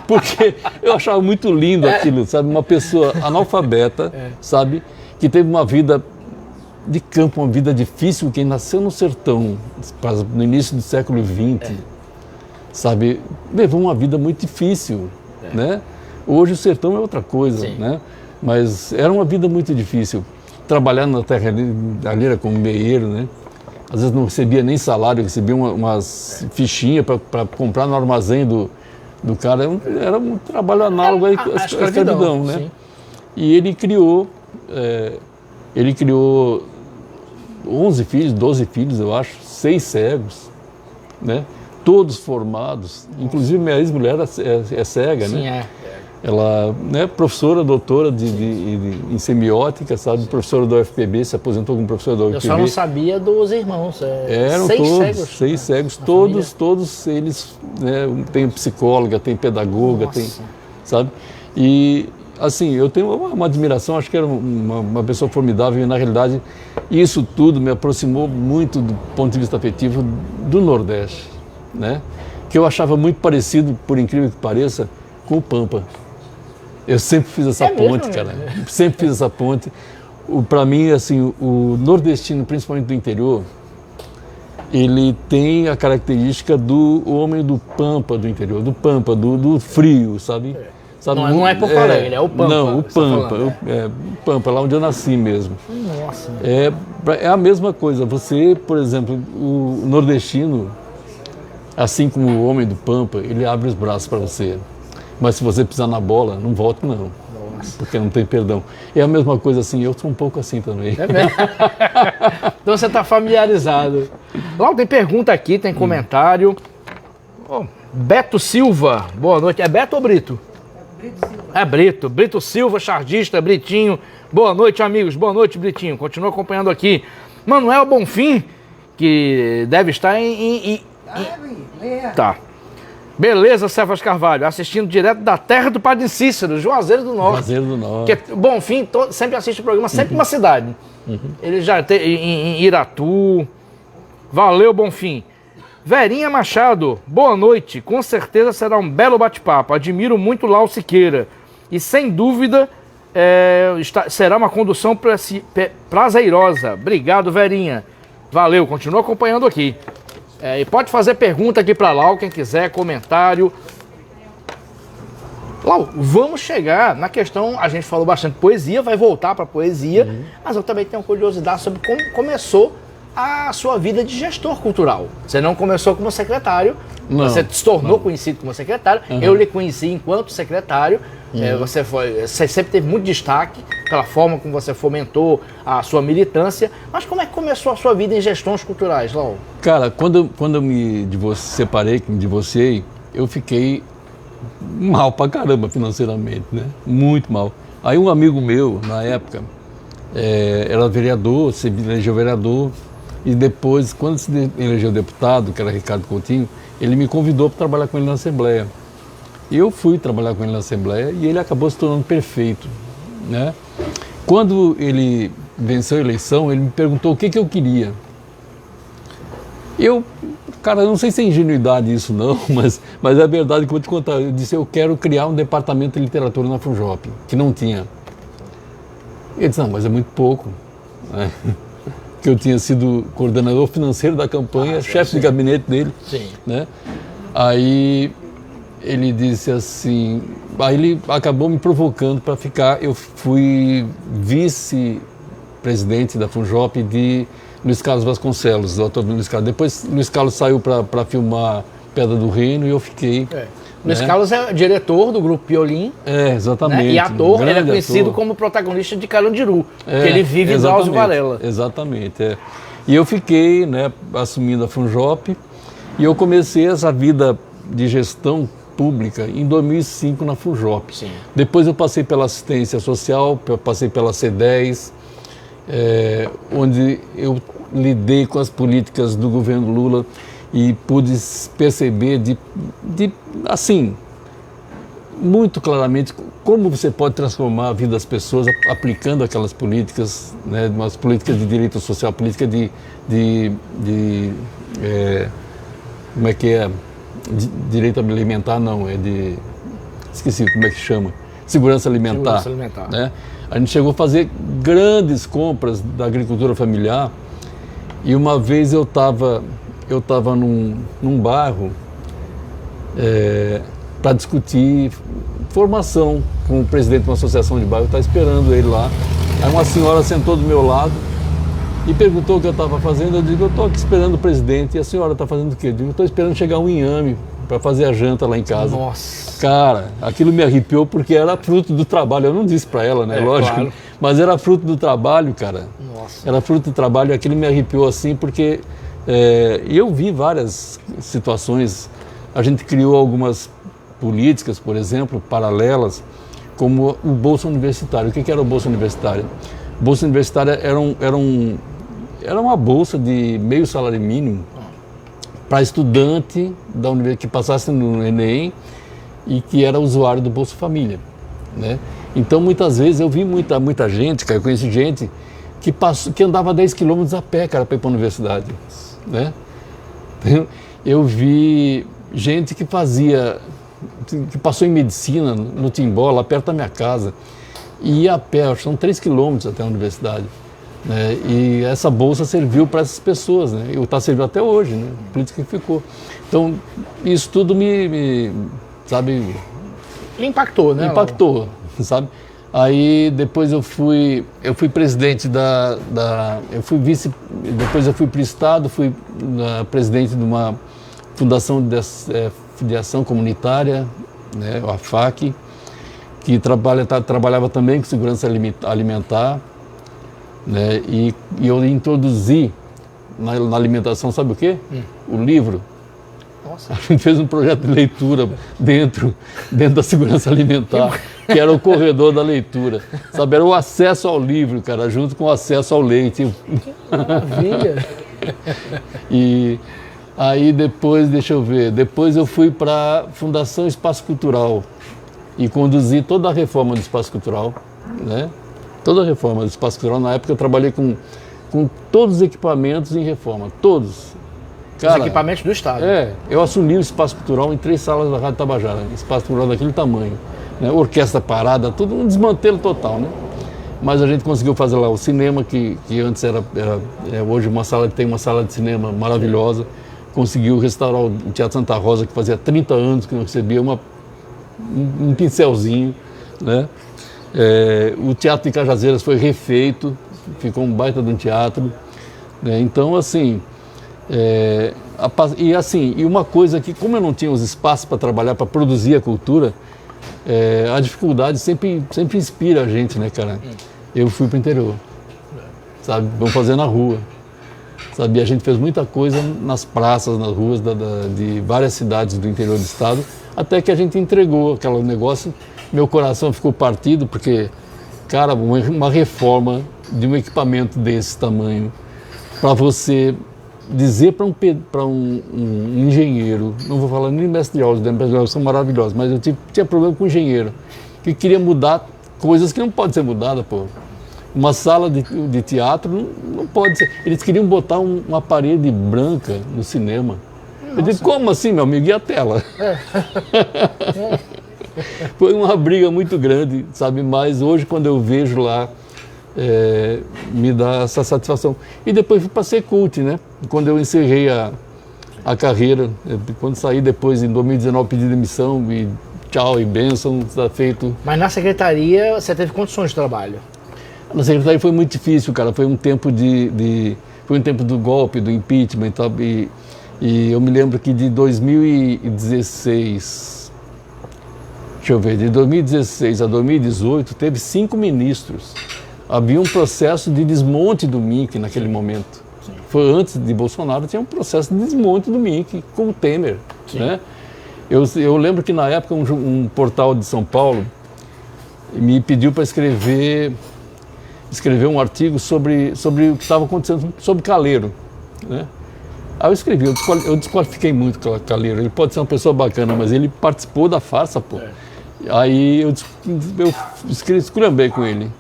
Porque eu achava muito lindo aquilo, sabe? Uma pessoa analfabeta, sabe? Que teve uma vida de campo, uma vida difícil, quem nasceu no sertão, no início do século XX, sabe? Levou uma vida muito difícil, né? Hoje o sertão é outra coisa, né? Mas era uma vida muito difícil. Trabalhando na terra ali era como meieiro, né? Às vezes não recebia nem salário, recebia umas fichinhas para comprar no armazém do cara. Era um trabalho análogo à escravidão, né? Sim. E ele criou 11 filhos, 12 filhos, eu acho, 6 cegos, né? Todos formados. Inclusive minha ex-mulher é cega, sim, né? Ela é professora, doutora em semiótica, sabe? Professora da UFPB, se aposentou como professora da UFPB. Eu só não sabia dos irmãos. Eram 6 cegos, todos eles, né? Tem psicóloga, tem pedagoga, sabe? E, assim, eu tenho uma admiração, acho que era uma pessoa formidável e, na realidade, isso tudo me aproximou muito do ponto de vista afetivo do Nordeste, né? Que eu achava muito parecido, por incrível que pareça, com o Pampa. Eu sempre fiz essa ponte, mesmo, cara. Sempre fiz essa ponte. Para mim, assim, o nordestino, principalmente do interior, ele tem a característica do homem do Pampa do interior, do Pampa, do frio, sabe? Sabe, não é Porto Alegre, é o Pampa. Não, o Pampa, o Pampa, lá onde eu nasci mesmo. Nossa. É a mesma coisa. Você, por exemplo, o nordestino, assim como o homem do Pampa, ele abre os braços para você. Mas se você pisar na bola, não volte não. Nossa. Porque não tem perdão. É a mesma coisa assim, eu sou um pouco assim também. É mesmo? Então você está familiarizado. Lá tem pergunta aqui, tem comentário. Oh, Beto Silva, boa noite. É Beto ou Brito? É Brito. Brito Silva, chardista, Britinho. Boa noite, amigos. Boa noite, Britinho. Continua acompanhando aqui. Manuel Bonfim, que deve estar Tá. Beleza, Cefas Carvalho. Assistindo direto da terra do Padre Cícero, Juazeiro do Norte. Juazeiro do Norte. Que, Bonfim sempre assiste o programa, sempre uma cidade. Ele já tem em Iratu. Valeu, Bonfim. Verinha Machado, boa noite. Com certeza será um belo bate-papo. Admiro muito Lau Siqueira. E sem dúvida será uma condução prazerosa. Obrigado, Verinha. Valeu, continua acompanhando aqui. E pode fazer pergunta aqui para Lau, quem quiser, comentário. Lau, vamos chegar na questão, a gente falou bastante poesia, vai voltar para poesia, mas eu também tenho curiosidade sobre como começou a sua vida de gestor cultural. Você não começou como secretário, você se tornou conhecido como secretário, eu lhe conheci enquanto secretário, você sempre teve muito destaque pela forma como você fomentou a sua militância, mas como é que começou a sua vida em gestões culturais, Lau? Cara, quando eu me separei, me divorciei, eu fiquei mal pra caramba financeiramente, né? Muito mal. Aí um amigo meu, na época, era vereador, se elegeu vereador, e depois, quando se elegeu deputado, que era Ricardo Coutinho, ele me convidou para trabalhar com ele na Assembleia. E eu fui trabalhar com ele na Assembleia e ele acabou se tornando prefeito, né? Quando ele venceu a eleição, ele me perguntou o que eu queria. Cara, eu não sei se é ingenuidade isso não, mas é verdade que eu vou te contar. Eu disse, eu quero criar um departamento de literatura na FUNJOP, que não tinha. Ele disse, não, mas é muito pouco. Né? Que eu tinha sido coordenador financeiro da campanha, chefe de gabinete dele. Sim. Né? Aí ele disse assim, aí ele acabou me provocando para ficar, eu fui vice-presidente da FUNJOP de Luiz Carlos Vasconcelos, do ator Luiz Carlos. Depois Luiz Carlos saiu para filmar Pedra do Reino e eu fiquei... Luiz Carlos é diretor do Grupo Piolim. Exatamente. Né? E ator, ele é conhecido como protagonista de Carandiru, que ele vive em Drauzio Varela. Exatamente, E eu fiquei, né, assumindo a FUNJOP, e eu comecei essa vida de gestão pública em 2005 na FUNJOP. Sim. Depois eu passei pela assistência social, passei pela C10, onde eu lidei com as políticas do governo Lula e pude perceber assim, muito claramente como você pode transformar a vida das pessoas aplicando aquelas políticas, né, umas políticas de direito social, política como é que é? Direito alimentar não, esqueci como é que chama, segurança alimentar. Né? A gente chegou a fazer grandes compras da agricultura familiar e uma vez eu estava num bairro para discutir formação com o presidente de uma associação de bairro, eu estava esperando ele lá. Aí uma senhora sentou do meu lado e perguntou o que eu estava fazendo. Eu digo, eu estou aqui esperando o presidente. E a senhora está fazendo o quê? Eu digo, eu estou esperando chegar um inhame para fazer a janta lá em casa. Nossa! Cara, aquilo me arrepiou porque era fruto do trabalho. Eu não disse para ela, né? Lógico. Claro. Mas era fruto do trabalho, cara. Nossa! Era fruto do trabalho. Aquilo me arrepiou assim porque eu vi várias situações. A gente criou algumas políticas, por exemplo, paralelas, como o Bolsa Universitário. O que era o Bolsa Universitário? Bolsa Universitária era uma bolsa de meio salário mínimo para estudante da universidade que passasse no Enem e que era usuário do Bolsa Família, né? Então, muitas vezes, eu vi muita gente, cara, eu conheci gente que andava 10 quilômetros a pé, cara, para ir para a universidade, né? Eu vi gente que passou em medicina no Timbó, lá perto da minha casa, e ia a pé, são 3 quilômetros até a universidade. né? E essa bolsa serviu para essas pessoas, né? E está servindo até hoje, né? Por isso que ficou. Então, isso tudo sabe... Impactou, né? Impactou, sabe? Aí depois eu fui presidente eu fui vice, depois eu fui para o estado, fui presidente de uma fundação de ação comunitária, né, a FAC, que trabalhava também com segurança alimentar, né, e eu introduzi na alimentação, sabe o quê? O livro. Nossa. A gente fez um projeto de leitura dentro da segurança alimentar, que era o corredor da leitura. Sabe, era o acesso ao livro, cara, junto com o acesso ao leite. Que maravilha! E aí depois, deixa eu ver, depois eu fui para a Fundação Espaço Cultural e conduzi toda a reforma do Espaço Cultural, né? Toda a reforma do Espaço Cultural. Na época eu trabalhei com todos os equipamentos em reforma, todos. Cara, os equipamentos do Estado. Eu assumi o Espaço Cultural em 3 salas da Rádio Tabajara, Espaço Cultural daquele tamanho, né? Orquestra parada, tudo um desmantelo total, né? Mas a gente conseguiu fazer lá o cinema, que antes era hoje tem uma sala de cinema maravilhosa. Conseguiu restaurar o Teatro Santa Rosa, que fazia 30 anos que não recebia um pincelzinho, né? O Teatro de Cajazeiras foi refeito, ficou um baita de um teatro, né? Então, assim... E uma coisa que, como eu não tinha os espaços para trabalhar, para produzir a cultura, a dificuldade sempre inspira a gente, né, cara? Eu fui para o interior, sabe? Vamos fazer na rua, sabe? E a gente fez muita coisa nas praças, nas ruas de várias cidades do interior do estado, até que a gente entregou aquele negócio. Meu coração ficou partido, porque, cara, uma reforma de um equipamento desse tamanho, para você dizer para um engenheiro, não vou falar nem mestre de aulas, mestre de aulas são maravilhosos, mas eu tinha problema com o engenheiro, que queria mudar coisas que não podem ser mudadas, pô. Uma sala de teatro não pode ser. Eles queriam botar uma parede branca no cinema. Nossa. Eu disse, como assim, meu amigo? E a tela? Foi uma briga muito grande, sabe? Mas hoje, quando eu vejo lá, me dá essa satisfação. E depois fui para a Secult, né? Quando eu encerrei a carreira, quando saí depois, em 2019, pedi demissão e tchau e bênção, está feito. Mas na secretaria você teve condições de trabalho? Na secretaria foi muito difícil, cara. Foi um tempo foi um tempo do golpe, do impeachment e tal. E eu me lembro que de 2016, deixa eu ver, de 2016 a 2018 teve 5 ministros. Havia um processo de desmonte do MINC naquele momento. Sim. Foi antes de Bolsonaro, tinha um processo de desmonte do MINC com o Temer, né? Eu lembro que na época um portal de São Paulo me pediu para escrever um artigo sobre o que estava acontecendo sobre Calheiro, né? Aí eu escrevi, eu desqualifiquei muito o Calheiro. Ele pode ser uma pessoa bacana, mas ele participou da farsa, pô. Aí eu esculhambei com ele.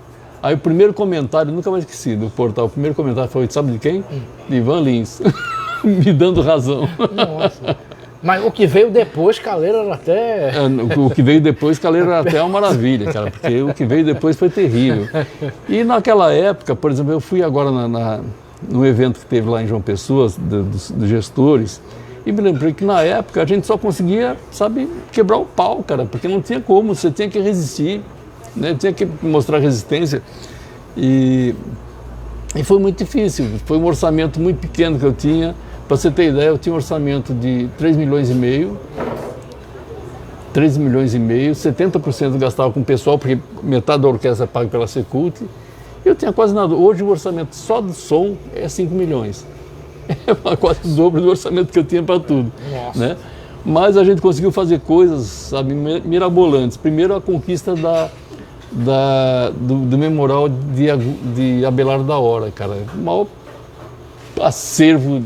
Aí o primeiro comentário, nunca mais esqueci do portal, o primeiro comentário foi, sabe de quem? De Ivan Lins, me dando razão. Nossa. Mas o que veio depois, Calheiro era até... O que veio depois, Calheiro era até uma maravilha, cara, porque o que veio depois foi terrível. E naquela época, por exemplo, eu fui agora no evento que teve lá em João Pessoa, dos gestores, e me lembrei que na época a gente só conseguia, sabe, quebrar o pau, cara, porque não tinha como, você tinha que resistir, né? Tinha que mostrar resistência. E foi muito difícil, foi um orçamento muito pequeno que eu tinha. Para você ter ideia, eu tinha um orçamento de 3 milhões e meio, 70% gastava com o pessoal, porque metade da orquestra é paga pela Secult. Eu tinha quase nada. Hoje o orçamento só do som é 5 milhões. É quase o dobro do orçamento que eu tinha para tudo. Né? Mas a gente conseguiu fazer coisas, sabe, mirabolantes. Primeiro, a conquista do memorial de Abelardo da Hora, cara. O maior acervo,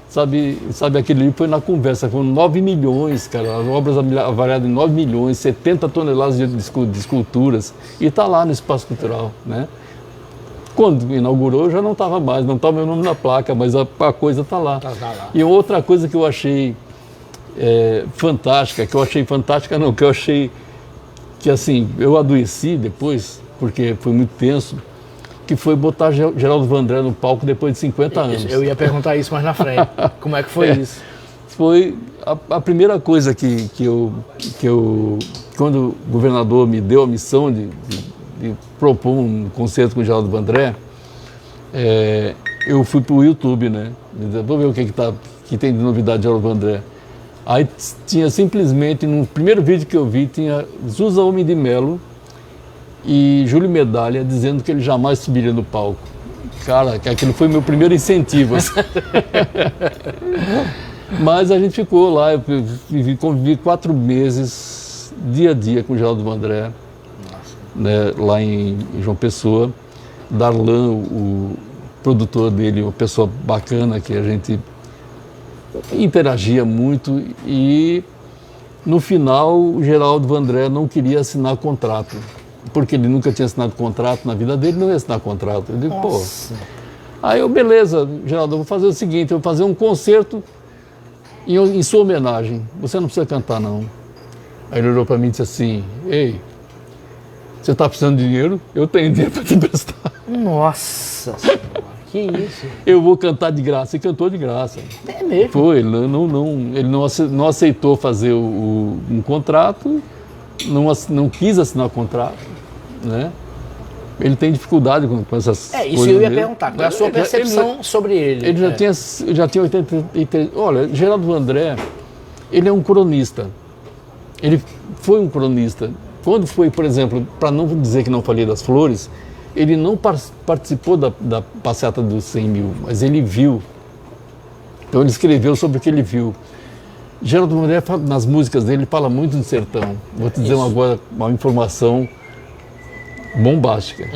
sabe, aquele livro foi na conversa, foram 9 milhões, cara, as obras avaliadas em 9 milhões, 70 toneladas de esculturas, e está lá no Espaço Cultural, né? Quando inaugurou, já não estava mais, não estava meu nome na placa, mas a coisa está lá. Tá lá. E outra coisa que eu achei fantástica, que eu achei que, assim, eu adoeci depois, porque foi muito tenso, que foi botar Geraldo Vandré no palco depois de 50 anos. Eu ia perguntar isso mais na frente. Como é que foi isso? Foi a primeira coisa que eu, quando o governador me deu a missão de propor um concerto com o Geraldo Vandré, eu fui para o YouTube, né? Vou ver o que tem de novidade de Geraldo Vandré. Aí tinha simplesmente, no primeiro vídeo que eu vi, tinha Zusa Homem de Melo e Júlio Medalha dizendo que ele jamais subiria no palco. Cara, aquilo foi meu primeiro incentivo. Mas a gente ficou lá, eu convivi 4 meses, dia a dia, com o Geraldo Vandré, né, lá em João Pessoa. Darlan, o produtor dele, uma pessoa bacana, que a gente interagia muito, e no final o Geraldo Vandré não queria assinar contrato, porque ele nunca tinha assinado contrato na vida dele, não ia assinar contrato. Eu digo, pô. Aí eu, beleza, Geraldo, eu vou fazer o seguinte, eu vou fazer um concerto em sua homenagem, você não precisa cantar não. Aí ele olhou para mim e disse assim, ei, você está precisando de dinheiro? Eu tenho dinheiro para te emprestar. Nossa Senhora, que isso? Eu vou cantar de graça. E cantou de graça. É mesmo? Foi, ele não aceitou fazer um contrato, não quis assinar o contrato, né? Ele tem dificuldade com essas coisas. Isso eu ia perguntar. Qual é a sua percepção sobre ele? Ele já tinha 83. Olha, Geraldo Vandré, ele é um cronista. Ele foi um cronista. Quando foi, por exemplo, para não dizer que não falei das flores, ele não participou da passeata dos 100 mil, mas ele viu. Então ele escreveu sobre o que ele viu. Geraldo Vandré, nas músicas dele, fala muito do sertão. Vou te dizer agora uma informação bombástica.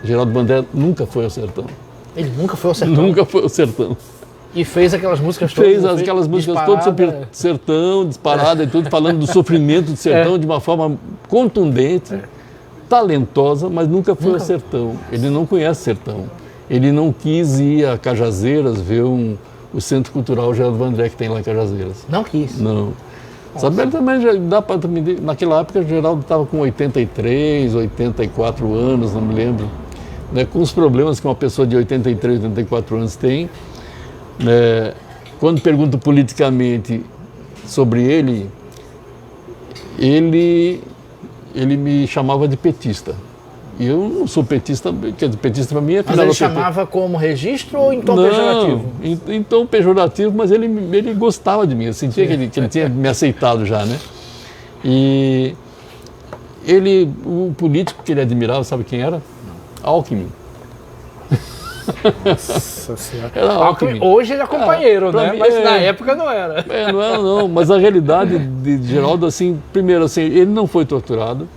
Geraldo Vandré nunca foi ao sertão. Ele nunca foi ao sertão? Nunca foi ao sertão. E fez aquelas músicas todas? Fez aquelas músicas todas sobre sertão, disparada e tudo, falando do sofrimento do sertão de uma forma contundente, talentosa, mas nunca foi ao sertão. Ele não conhece sertão. Ele não quis ir a Cajazeiras ver o Centro Cultural Geraldo Vandré que tem lá em Cajazeiras. Não quis? Não. Sabe, ele também já dá para... Naquela época, o Geraldo estava com 83, 84 anos, não me lembro. Né, com os problemas que uma pessoa de 83, 84 anos tem. Quando pergunto politicamente sobre ele me chamava de petista. E eu não sou petista, quer dizer, petista para mim é... Mas ele chamava como registro ou em tom pejorativo? Em tom pejorativo, mas ele gostava de mim, eu sentia que ele tinha me aceitado já, né? E o político que ele admirava, sabe quem era? Alckmin. Nossa Senhora. Era Alckmin. Hoje ele é companheiro, né? Mim, mas na época não era. Não era não, mas a realidade de Geraldo, assim, primeiro, assim, ele não foi torturado,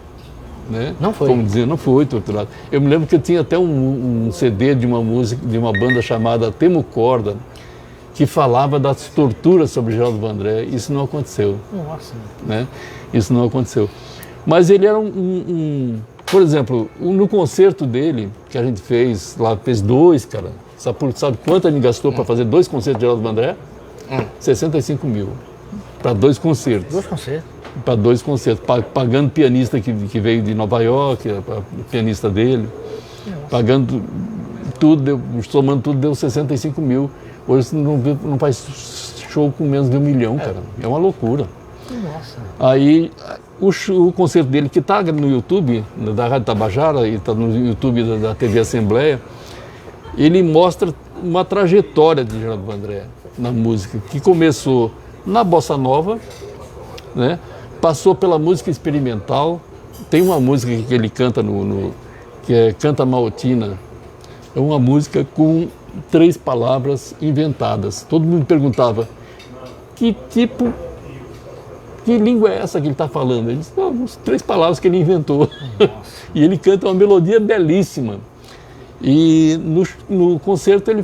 né? Não foi? Vamos dizer, não foi torturado. Eu me lembro que eu tinha até um CD de uma música, de uma banda chamada Temo Corda, que falava das torturas sobre Geraldo Vandré. Isso não aconteceu. Nossa. Né? Isso não aconteceu. Mas ele era por exemplo, no concerto dele, que a gente fez, lá fez 2, cara. Sabe quanto a gente gastou para fazer 2 concertos de Geraldo Vandré? 65 mil. Para 2 concertos. 2 concertos? Para 2 concertos. Pagando pianista que veio de Nova York, a pianista dele. Nossa. Pagando tudo, somando tudo, deu 65 mil. Hoje você não faz show com menos de 1 milhão, cara. É uma loucura. Nossa. Aí, o concerto dele, que está no YouTube, da Rádio Tabajara, e está no YouTube da TV Assembleia, ele mostra uma trajetória de Geraldo Vandré na música, que começou na Bossa Nova, né? Passou pela música experimental. Tem uma música que ele canta que é Canta Maltina. É uma música com 3 palavras inventadas. Todo mundo perguntava, que língua é essa que ele está falando? Ele disse, não, 3 palavras que ele inventou. E ele canta uma melodia belíssima. E no concerto ele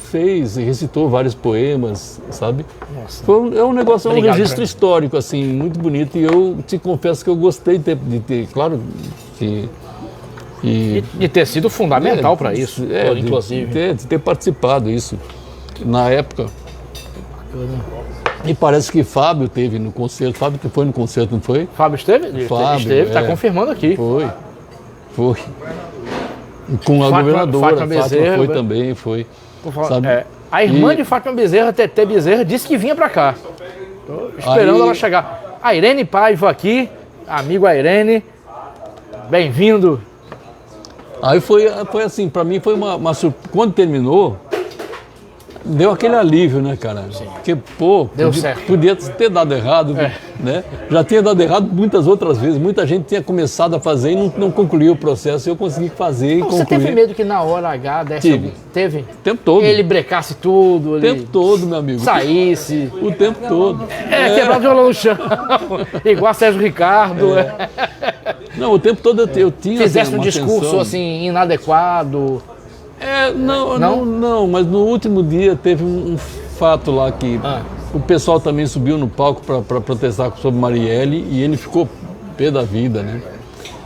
recitou vários poemas, sabe? Nossa. É um negócio, um registro histórico, assim, muito bonito. E eu te confesso que eu gostei de ter claro que... E ter sido fundamental para isso, inclusive. De ter participado disso na época. E parece que Fábio teve no concerto. Fábio que foi no concerto, não foi? Fábio esteve? Fábio, esteve, está confirmando aqui. Foi. Com a governadora, Fátima Bezerra, foi também, foi. Sabe? A irmã de Fátima Bezerra, Teté Bezerra, disse que vinha pra cá. Tô esperando ela chegar. A Irene Paiva aqui, amigo a Irene, bem-vindo. Aí foi assim, pra mim foi uma surpresa. Quando terminou, deu aquele alívio, né, cara? Sim. Porque, deu certo. Podia ter dado errado, né? Já tinha dado errado muitas outras vezes. Muita gente tinha começado a fazer e não concluiu o processo. Eu consegui fazer e concluir. Você teve medo que na hora H desse... Teve? O tempo todo. Ele brecasse tudo. O tempo todo, meu amigo. Saísse. O tempo todo. Quebrar o violão no chão. Igual a Sérgio Ricardo. Não, o tempo todo eu tinha... Fizesse um discurso assim, inadequado. Não, mas no último dia teve um fato lá que o pessoal também subiu no palco para protestar sobre Marielle e ele ficou pé da vida, né?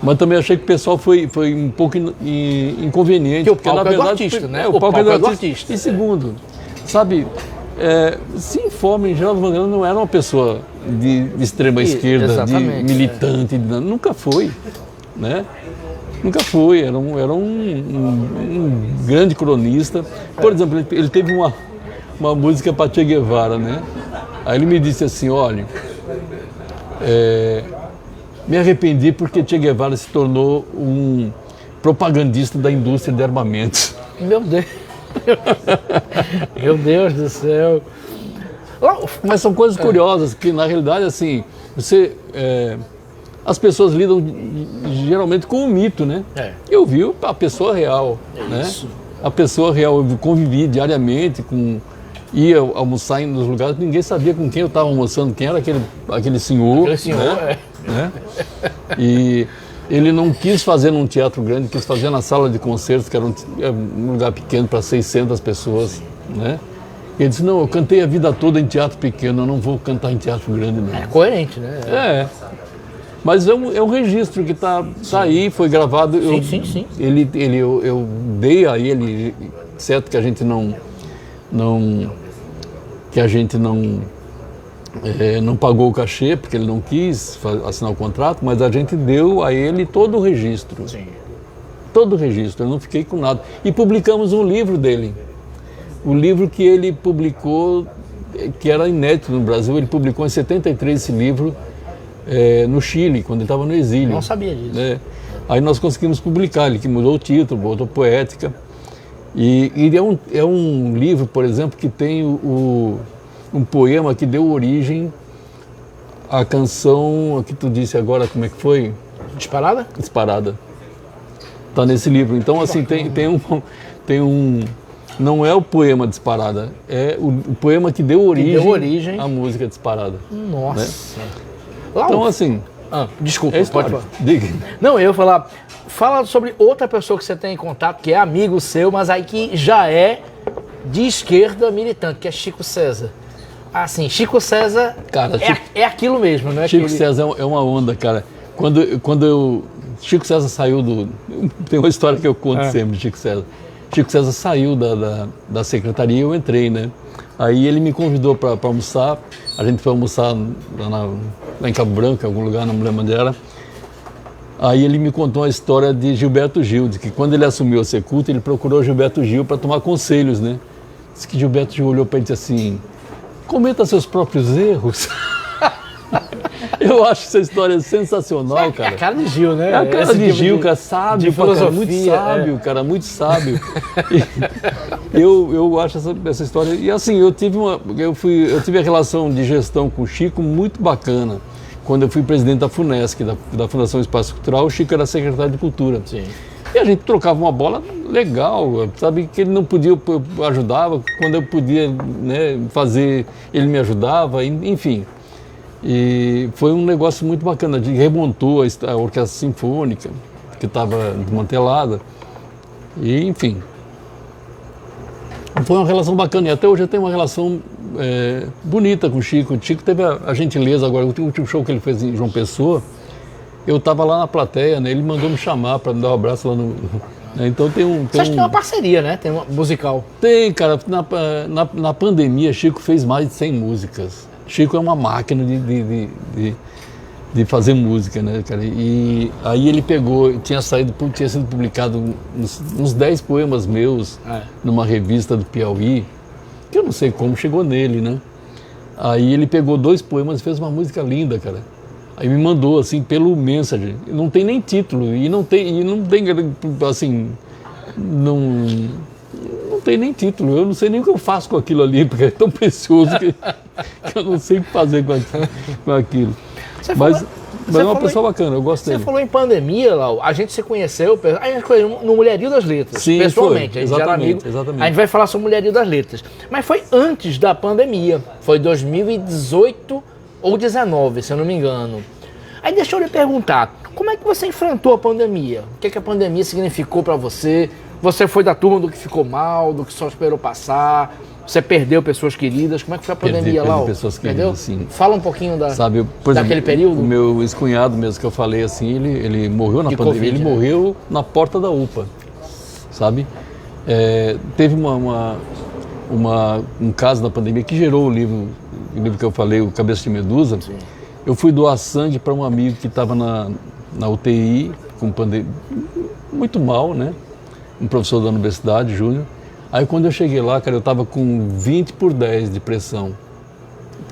Mas também achei que o pessoal foi um pouco inconveniente. Porque o palco é do artista, né? O palco é do artista. E segundo, sabe, se informa, em Geraldo Vandré não era uma pessoa de extrema esquerda, de militante, nunca foi, né? Nunca foi, era um grande cronista. Por exemplo, ele teve uma música para Che Guevara, né? Aí ele me disse assim, olha, me arrependi porque Che Guevara se tornou um propagandista da indústria de armamentos. Meu Deus! Meu Deus do céu! Mas são coisas curiosas, que na realidade, assim, as pessoas lidam geralmente com o mito, né? Eu vi a pessoa real, né? Isso. A pessoa real, eu convivi diariamente ia almoçar nos lugares, ninguém sabia com quem eu estava almoçando, quem era aquele senhor. Aquele senhor, né? E ele não quis fazer num teatro grande, quis fazer na sala de concertos, que era um lugar pequeno para 600 pessoas, né? Ele disse, não, eu cantei a vida toda em teatro pequeno, eu não vou cantar em teatro grande, não. É coerente, né? Mas é um registro que está aí, foi gravado. Sim. Eu dei a ele, certo que a gente não pagou o cachê, porque ele não quis assinar o contrato, mas a gente deu a ele todo o registro. Sim. Todo o registro, eu não fiquei com nada. E publicamos um livro dele. O livro que ele publicou, que era inédito no Brasil, ele publicou em 73 esse livro, no Chile, quando ele estava no exílio. Não sabia disso. Aí nós conseguimos publicar, ele que mudou o título, botou Poética. E é um livro, por exemplo, que tem um poema que deu origem à canção que tu disse agora, como é que foi? Disparada? Disparada. Está nesse livro. Então, assim, tem um... Não é o poema Disparada, é o poema que deu origem à música Disparada. Nossa. Né? Então, assim... desculpa, pode falar. Diga. Não, eu ia falar... Fala sobre outra pessoa que você tem em contato, que é amigo seu, mas aí que já é de esquerda militante, que é Chico César. Assim, Chico César é aquilo mesmo, não é? Chico César é uma onda, cara. Chico César saiu tem uma história que eu conto sempre de Chico César. Chico César saiu da secretaria e eu entrei, né? Aí ele me convidou para almoçar, a gente foi almoçar lá em Cabo Branco, em algum lugar, não me lembro onde era. Aí ele me contou a história de Gilberto Gil, de que quando ele assumiu a Secult, ele procurou Gilberto Gil para tomar conselhos, né? Diz que Gilberto Gil olhou para ele e disse assim, cometa seus próprios erros. Eu acho essa história sensacional, cara. É a cara de Gil, né? É a cara de Gil, cara, sábio, filosofia, cara, muito sábio. Eu acho essa história... E assim, eu tive a relação de gestão com o Chico muito bacana. Quando eu fui presidente da FUNESC, da Fundação Espaço Cultural, o Chico era secretário de Cultura. Sim. E a gente trocava uma bola legal, sabe? Que ele não podia, eu ajudava, quando eu podia, né, fazer, ele me ajudava, enfim. E foi um negócio muito bacana, remontou a Orquestra Sinfônica, que estava desmantelada, e enfim. Foi uma relação bacana, e até hoje eu tenho uma relação bonita com o Chico. O Chico teve a gentileza agora, o último show que ele fez em João Pessoa, eu estava lá na plateia, né, ele mandou me chamar para me dar um abraço lá no... Né, então tem Vocês têm uma parceria, né? Tem uma musical. Tem, cara. Na pandemia, Chico fez mais de 100 músicas. Chico é uma máquina de fazer música, né, cara? E aí ele pegou, tinha sido publicado uns 10 poemas meus numa revista do Piauí, que eu não sei como chegou nele, né? Aí ele pegou 2 poemas e fez uma música linda, cara. Aí me mandou, assim, pelo Messenger. Não tem nem título, e não tem assim, não tem nem título. Eu não sei nem o que eu faço com aquilo ali, porque é tão precioso que eu não sei o que fazer com aquilo. Mas é uma pessoa bacana, eu gosto dele. Você falou em pandemia, Lau, a gente se conheceu no Mulherio das Letras, sim, pessoalmente. Foi. A gente era amigo, exatamente. A gente vai falar sobre Mulherio das Letras. Mas foi antes da pandemia, foi 2018 ou 19, se eu não me engano. Aí deixa eu lhe perguntar, como é que você enfrentou a pandemia? O que a pandemia significou para você? Você foi da turma do que ficou mal, do que só esperou passar? Você perdeu pessoas queridas? Como é que foi a pandemia lá? Perdi pessoas queridas, sim. Fala um pouquinho daquele período. O meu ex-cunhado mesmo que eu falei assim, ele morreu na pandemia, COVID, ele morreu na porta da UPA, sabe? Teve um caso na pandemia que gerou o livro que eu falei, o Cabeça de Medusa. Sim. Eu fui doar sangue para um amigo que estava na UTI, com pandemia, muito mal, né? Um professor da universidade, Júnior. Aí quando eu cheguei lá, cara, eu estava com 20/10 de pressão.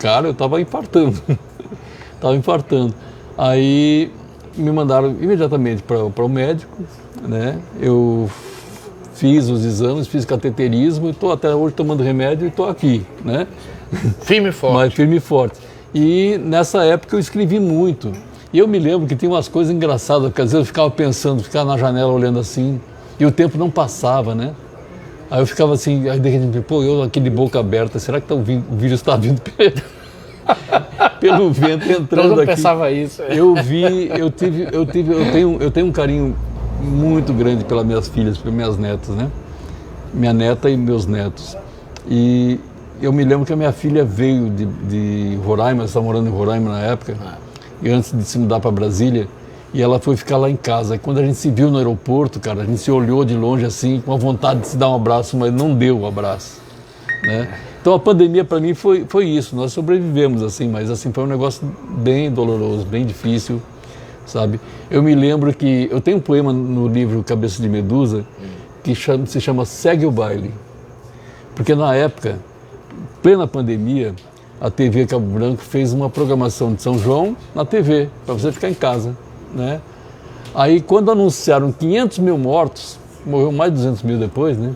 Cara, eu estava infartando. Aí me mandaram imediatamente para o médico, né? Eu fiz os exames, fiz cateterismo e estou até hoje tomando remédio e estou aqui, né? Firme e forte. Mas firme e forte. E nessa época eu escrevi muito. E eu me lembro que tinha umas coisas engraçadas, porque às vezes eu ficava pensando, ficava na janela olhando assim, e o tempo não passava, né? Aí eu ficava assim, aí de repente, pô, eu aqui de boca aberta, será que o vírus está vindo pelo vento entrando aqui? Eu pensava isso. Eu tenho um carinho muito grande pelas minhas filhas, pelas minhas netas, né? Minha neta e meus netos. E eu me lembro que a minha filha veio de Roraima, ela estava morando em Roraima na época, e antes de se mudar para Brasília, e ela foi ficar lá em casa. E quando a gente se viu no aeroporto, cara, a gente se olhou de longe assim, com a vontade de se dar um abraço, mas não deu o abraço, né? Então a pandemia para mim foi isso, nós sobrevivemos assim, mas assim foi um negócio bem doloroso, bem difícil, sabe? Eu me lembro que eu tenho um poema no livro Cabeça de Medusa que se chama Segue o Baile, porque na época, plena pandemia, a TV Cabo Branco fez uma programação de São João na TV, para você ficar em casa, né? Aí quando anunciaram 500 mil mortos, morreu mais de 200 mil depois, né?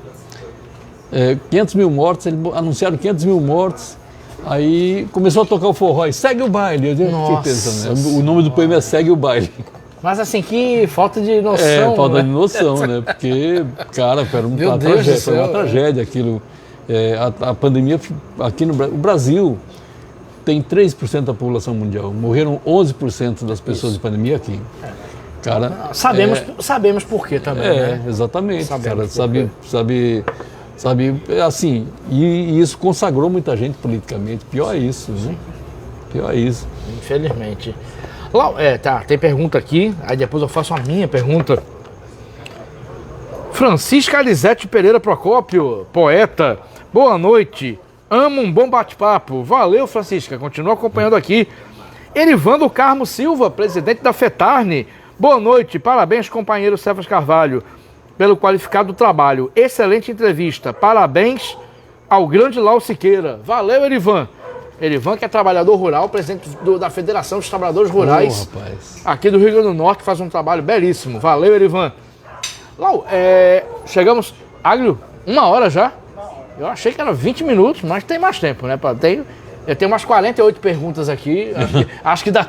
500 mil mortos, eles anunciaram 500 mil mortos, aí começou a tocar o forró, e segue o baile. Eu fiquei pensando, né? O nome do poema é Segue o Baile. Mas assim, que falta de noção. Falta de noção, né? Porque, cara, foi uma tragédia aquilo. A pandemia aqui no Brasil tem 3% da população mundial. Morreram 11% das pessoas de pandemia aqui. Cara, sabemos por quê também, né? Exatamente, cara. Sabe, assim, e isso consagrou muita gente politicamente. Pior é isso, né? Pior é isso. Infelizmente. Tem pergunta aqui, aí depois eu faço a minha pergunta. Francisca Alisete Pereira Procópio, poeta, boa noite, amo um bom bate-papo. Valeu, Francisca, continua acompanhando aqui. Erivando Carmo Silva, presidente da FETARNE, boa noite, parabéns, companheiro Cefas Carvalho, pelo qualificado trabalho. Excelente entrevista, parabéns ao grande Lau Siqueira. Valeu, Erivan. Erivan, que é trabalhador rural, presidente da Federação dos Trabalhadores Rurais aqui do Rio Grande do Norte, que faz um trabalho belíssimo. Valeu, Erivan. Lau, chegamos, Agrio, 1 hora já? Eu achei que era 20 minutos, mas tem mais tempo, né? Eu tenho umas 48 perguntas aqui, acho que dá.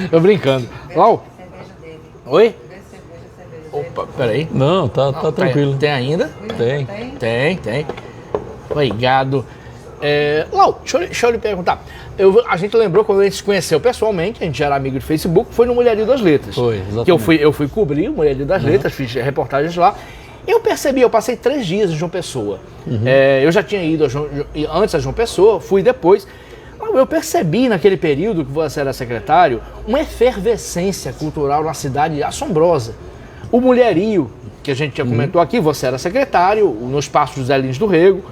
Tô brincando. Lau? Oi? Opa, peraí. Não, tá tranquilo. Tem ainda? Tem. Obrigado. Lau, deixa eu lhe perguntar. A gente lembrou quando a gente se conheceu pessoalmente, a gente já era amigo de Facebook, foi no Mulherio das Letras. Foi, exatamente. Que eu fui cobrir o Mulherio das Letras, fiz reportagens lá. Eu passei 3 dias em João Pessoa. Eu já tinha ido antes a João Pessoa, fui depois. Eu percebi naquele período que você era secretário, uma efervescência cultural na cidade assombrosa. O Mulherio, que a gente já comentou aqui, você era secretário, no espaço José Lins do Rego,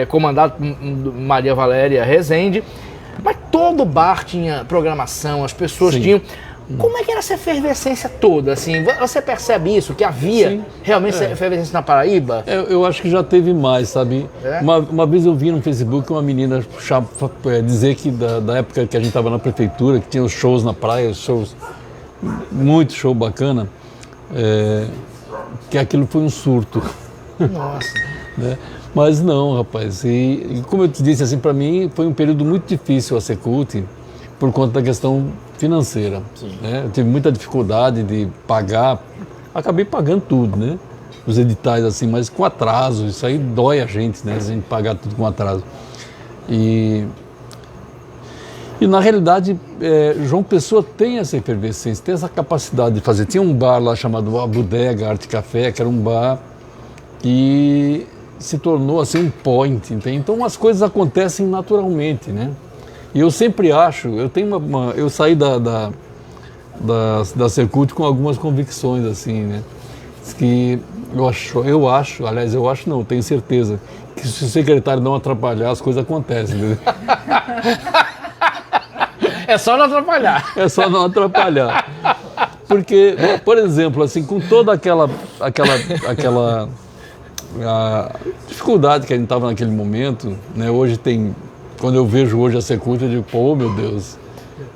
comandado por Maria Valéria Rezende. Mas todo bar tinha programação, as pessoas tinham... Como é que era essa efervescência toda? Assim, você percebe isso, que havia realmente essa efervescência na Paraíba? Eu acho que já teve mais, sabe? Uma vez eu vi no Facebook uma menina dizer que da época que a gente estava na prefeitura, que tinha os shows na praia, muito show bacana, que aquilo foi um surto. Nossa. Né? Mas não, rapaz. E como eu te disse, assim, para mim foi um período muito difícil a Secult por conta da questão financeira. Né? Eu tive muita dificuldade de pagar, acabei pagando tudo, né? Os editais, assim, mas com atraso. Isso aí dói a gente, né? A gente pagar tudo com atraso. E na realidade, João Pessoa tem essa efervescência, tem essa capacidade de fazer. Tinha um bar lá chamado A Bodega Arte Café, que era um bar que se tornou assim um point, entende? Então as coisas acontecem naturalmente, né? E eu sempre acho, eu saí da Secult com algumas convicções assim, né? Que eu acho não, tenho certeza que se o secretário não atrapalhar, as coisas acontecem, entendeu? É só não atrapalhar. É só não atrapalhar. Porque, por exemplo, assim, com toda aquela a dificuldade que a gente estava naquele momento, né? Hoje quando eu vejo hoje a Secult, eu digo, pô, meu Deus,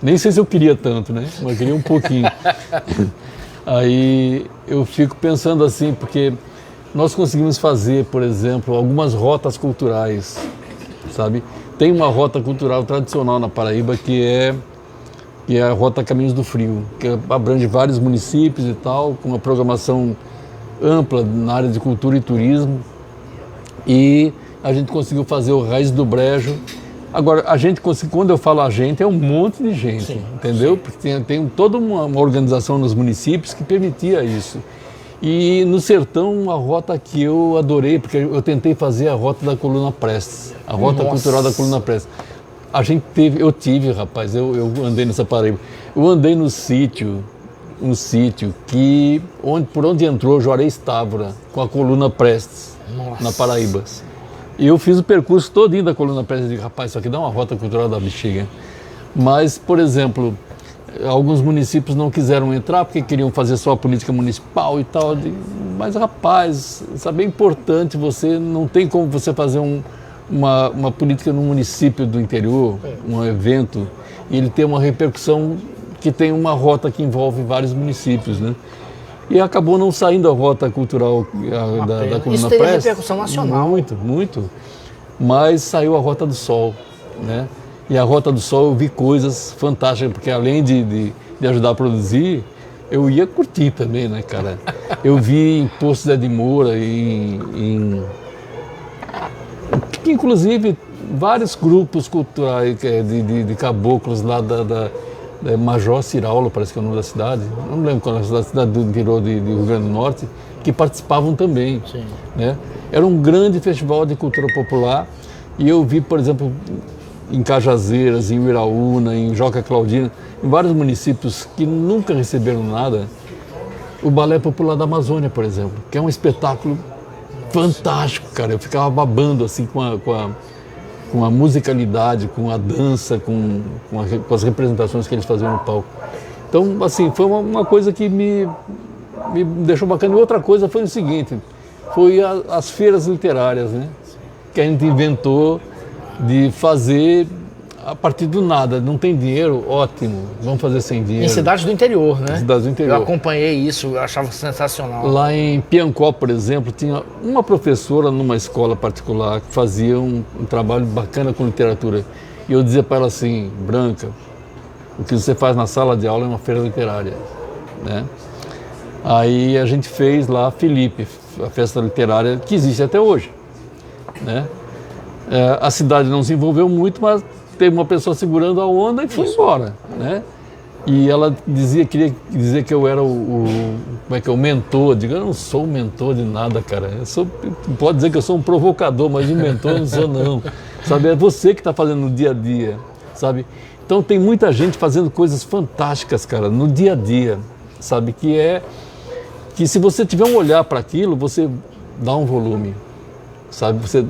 nem sei se eu queria tanto, né? Mas eu queria um pouquinho. Aí eu fico pensando assim, porque nós conseguimos fazer, por exemplo, algumas rotas culturais, sabe? Tem uma rota cultural tradicional na Paraíba que é a Rota Caminhos do Frio, que abrange vários municípios e tal, com uma programação ampla na área de cultura e turismo. E a gente conseguiu fazer o Raiz do Brejo. Agora, quando eu falo a gente, é um monte de gente, entendeu? Porque tem toda uma organização nos municípios que permitia isso. E no sertão, uma rota que eu adorei, porque eu tentei fazer a rota da Coluna Prestes, a rota cultural da Coluna Prestes. Rapaz, eu andei nessa Paraíba. Eu andei no sítio, um sítio por onde entrou Juarez Távora, com a Coluna Prestes, na Paraíba. E eu fiz o percurso todinho da Coluna Prestes e digo, rapaz, isso aqui dá uma rota cultural da bexiga. Mas, por exemplo, alguns municípios não quiseram entrar porque queriam fazer só a política municipal e tal. Mas, rapaz, sabe, é importante não tem como você fazer uma política num município do interior, um evento, e ele ter uma repercussão que tem uma rota que envolve vários municípios, né? E acabou não saindo a rota cultural da Coluna Isso teve Prestes. repercussão nacional. Muito, muito. Mas saiu a Rota do Sol, né? E a Rota do Sol eu vi coisas fantásticas, porque além de ajudar a produzir, eu ia curtir também, né, cara? Eu vi em Poço Zé de Moura, inclusive vários grupos culturais de caboclos lá da Major Ciraulo, parece que é o nome da cidade, não lembro qual é a cidade do interior de Rio Grande do Norte, que participavam também. Sim. Né? Era um grande festival de cultura popular e eu vi, por exemplo, em Cajazeiras, em Uiraúna, em Joca Claudina, em vários municípios que nunca receberam nada, o Balé Popular da Amazônia, por exemplo, que é um espetáculo fantástico, cara. Eu ficava babando assim com a musicalidade, com a dança, com as representações que eles faziam no palco. Então, assim, foi uma coisa que me deixou bacana. E outra coisa foi o seguinte, foi as feiras literárias, né? Que a gente inventou de fazer a partir do nada. Não tem dinheiro? Ótimo, vamos fazer sem dinheiro. Em cidades do interior, né? Cidades do interior. Eu acompanhei isso, eu achava sensacional. Lá em Piancó, por exemplo, tinha uma professora numa escola particular que fazia um trabalho bacana com literatura. E eu dizia para ela assim, Branca, o que você faz na sala de aula é uma feira literária, né? Aí a gente fez lá a Felipe, a festa literária que existe até hoje, né? A cidade não se envolveu muito, mas teve uma pessoa segurando a onda e foi embora, né? E ela queria dizer que eu era o mentor. Eu digo, eu não sou mentor de nada, cara. Pode dizer que eu sou um provocador, mas de mentor não sou não. Sabe, é você que está fazendo no dia a dia, sabe? Então tem muita gente fazendo coisas fantásticas, cara, no dia a dia, sabe? Que se você tiver um olhar para aquilo, você dá um volume, sabe? Você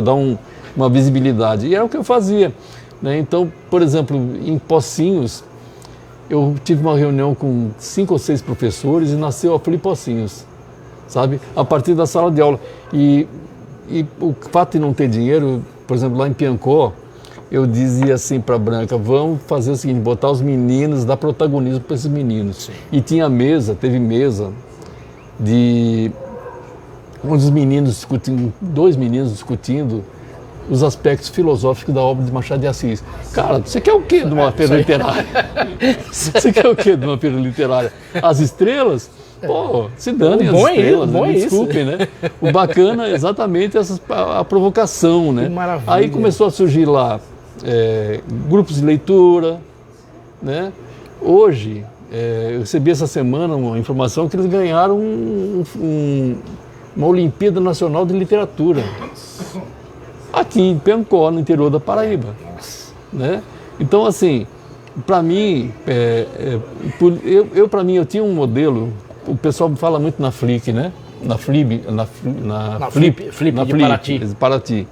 dá uma visibilidade. E é o que eu fazia. né? Então, por exemplo, em Pocinhos, eu tive uma reunião com 5 ou 6 professores e nasceu a FLI Pocinhos, sabe? A partir da sala de aula. E o fato de não ter dinheiro, por exemplo, lá em Piancó, eu dizia assim para a Branca, vamos fazer o seguinte, botar os meninos, dar protagonismo para esses meninos. Sim. E tinha teve mesa de uns meninos discutindo, 2 meninos discutindo os aspectos filosóficos da obra de Machado de Assis. Cara, você quer o quê de uma feira literária? Você quer o quê de uma feira literária? As estrelas? Pô, se danem as estrelas, me desculpem, né? O bacana é exatamente a provocação, né? Que maravilha. Aí começou a surgir lá grupos de leitura, né? Hoje, eu recebi essa semana uma informação que eles ganharam uma Olimpíada Nacional de Literatura. Aqui em Piancó, no interior da Paraíba, né? Então, assim, para mim, eu tinha um modelo. O pessoal fala muito na Flick, né? Na Flip de Paraty.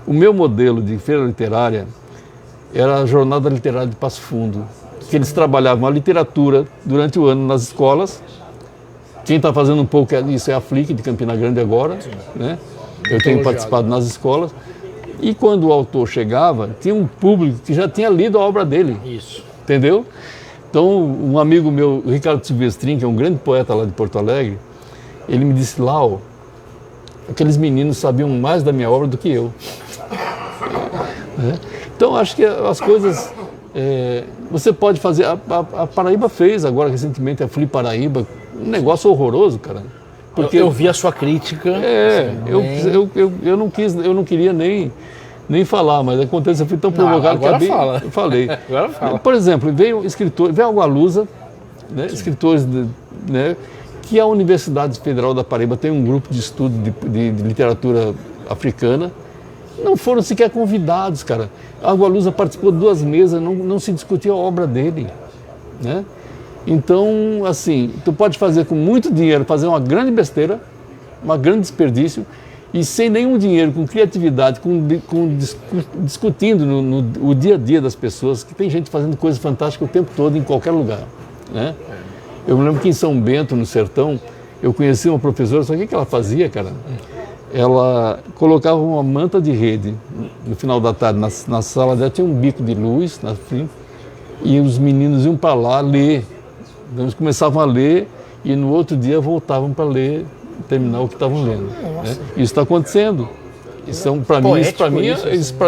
O meu modelo de feira literária era a Jornada Literária de Passo Fundo, que eles trabalhavam a literatura durante o ano nas escolas. Quem está fazendo um pouco isso é a Flick de Campina Grande agora, né? Eu tenho participado nas escolas. E quando o autor chegava, tinha um público que já tinha lido a obra dele. Isso. Entendeu? Então, um amigo meu, Ricardo Silvestrin, que é um grande poeta lá de Porto Alegre, ele me disse, Lau, aqueles meninos sabiam mais da minha obra do que eu. Então, acho que as coisas... você pode fazer... A Paraíba fez agora, recentemente, a FLI Paraíba, um negócio horroroso, cara. Porque eu vi a sua crítica. Eu não queria nem falar, mas acontece, eu fui tão provocado que eu falei. Agora fala. Por exemplo, veio a Gualusa, né, escritores né, que a Universidade Federal da Paraíba tem um grupo de estudo de literatura africana, não foram sequer convidados, cara. A Gualusa participou de 2 mesas, não se discutia a obra dele, né? Então, assim, tu pode fazer com muito dinheiro, fazer uma grande besteira, um grande desperdício, e sem nenhum dinheiro, com criatividade, discutindo no dia a dia das pessoas, que tem gente fazendo coisas fantásticas o tempo todo, em qualquer lugar, né? Eu me lembro que em São Bento, no sertão, eu conheci uma professora, sabe o que ela fazia, cara? Ela colocava uma manta de rede no final da tarde, na sala dela tinha um bico de luz, na frente, e os meninos iam para lá ler. Então eles começavam a ler e no outro dia voltavam para ler, terminar o que estavam lendo. Né? Isso está acontecendo. Isso para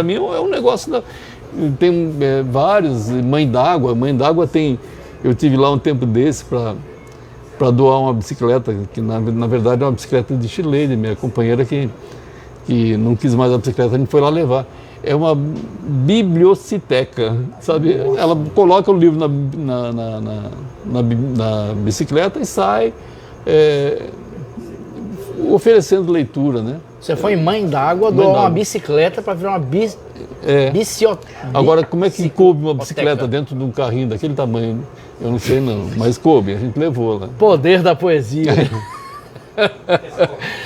mim é um negócio tem vários. Mãe d'Água tem. Eu tive lá um tempo desse para doar uma bicicleta que na verdade é uma bicicleta de Chilene, minha companheira que não quis mais a bicicleta, a gente foi lá levar. É uma biblioteca, sabe? Ela coloca o livro na bicicleta e sai oferecendo leitura, né? Você foi em Mãe d'Água, doou uma bicicleta para virar uma Agora, como é que coube uma bicicleta dentro de um carrinho daquele tamanho? Eu não sei não, mas coube, a gente levou lá. Poder da poesia.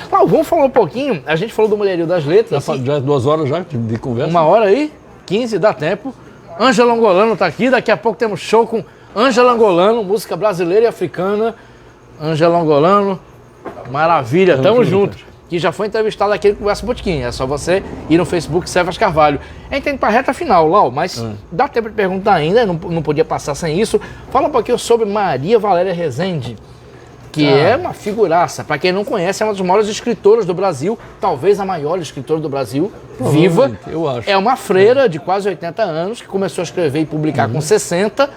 Vamos falar um pouquinho, a gente falou do Mulherio das Letras. Já 2 horas já de conversa? 1 hora aí, 15, dá tempo. Ângela Angolano está aqui, daqui a pouco temos show com Ângela Angolano, música brasileira e africana. Ângela Angolano, maravilha, tamo junto. Que já foi entrevistado aqui no Conversa Botequim, é só você ir no Facebook Cefas Carvalho. A gente tem para a reta final, Lau, mas dá tempo de perguntar ainda, não podia passar sem isso. Fala um pouquinho sobre Maria Valéria Rezende, que é uma figuraça. Para quem não conhece, é uma das maiores escritoras do Brasil, talvez a maior escritora do Brasil, viva. Eu acho. É uma freira de quase 80 anos, que começou a escrever e publicar com 60,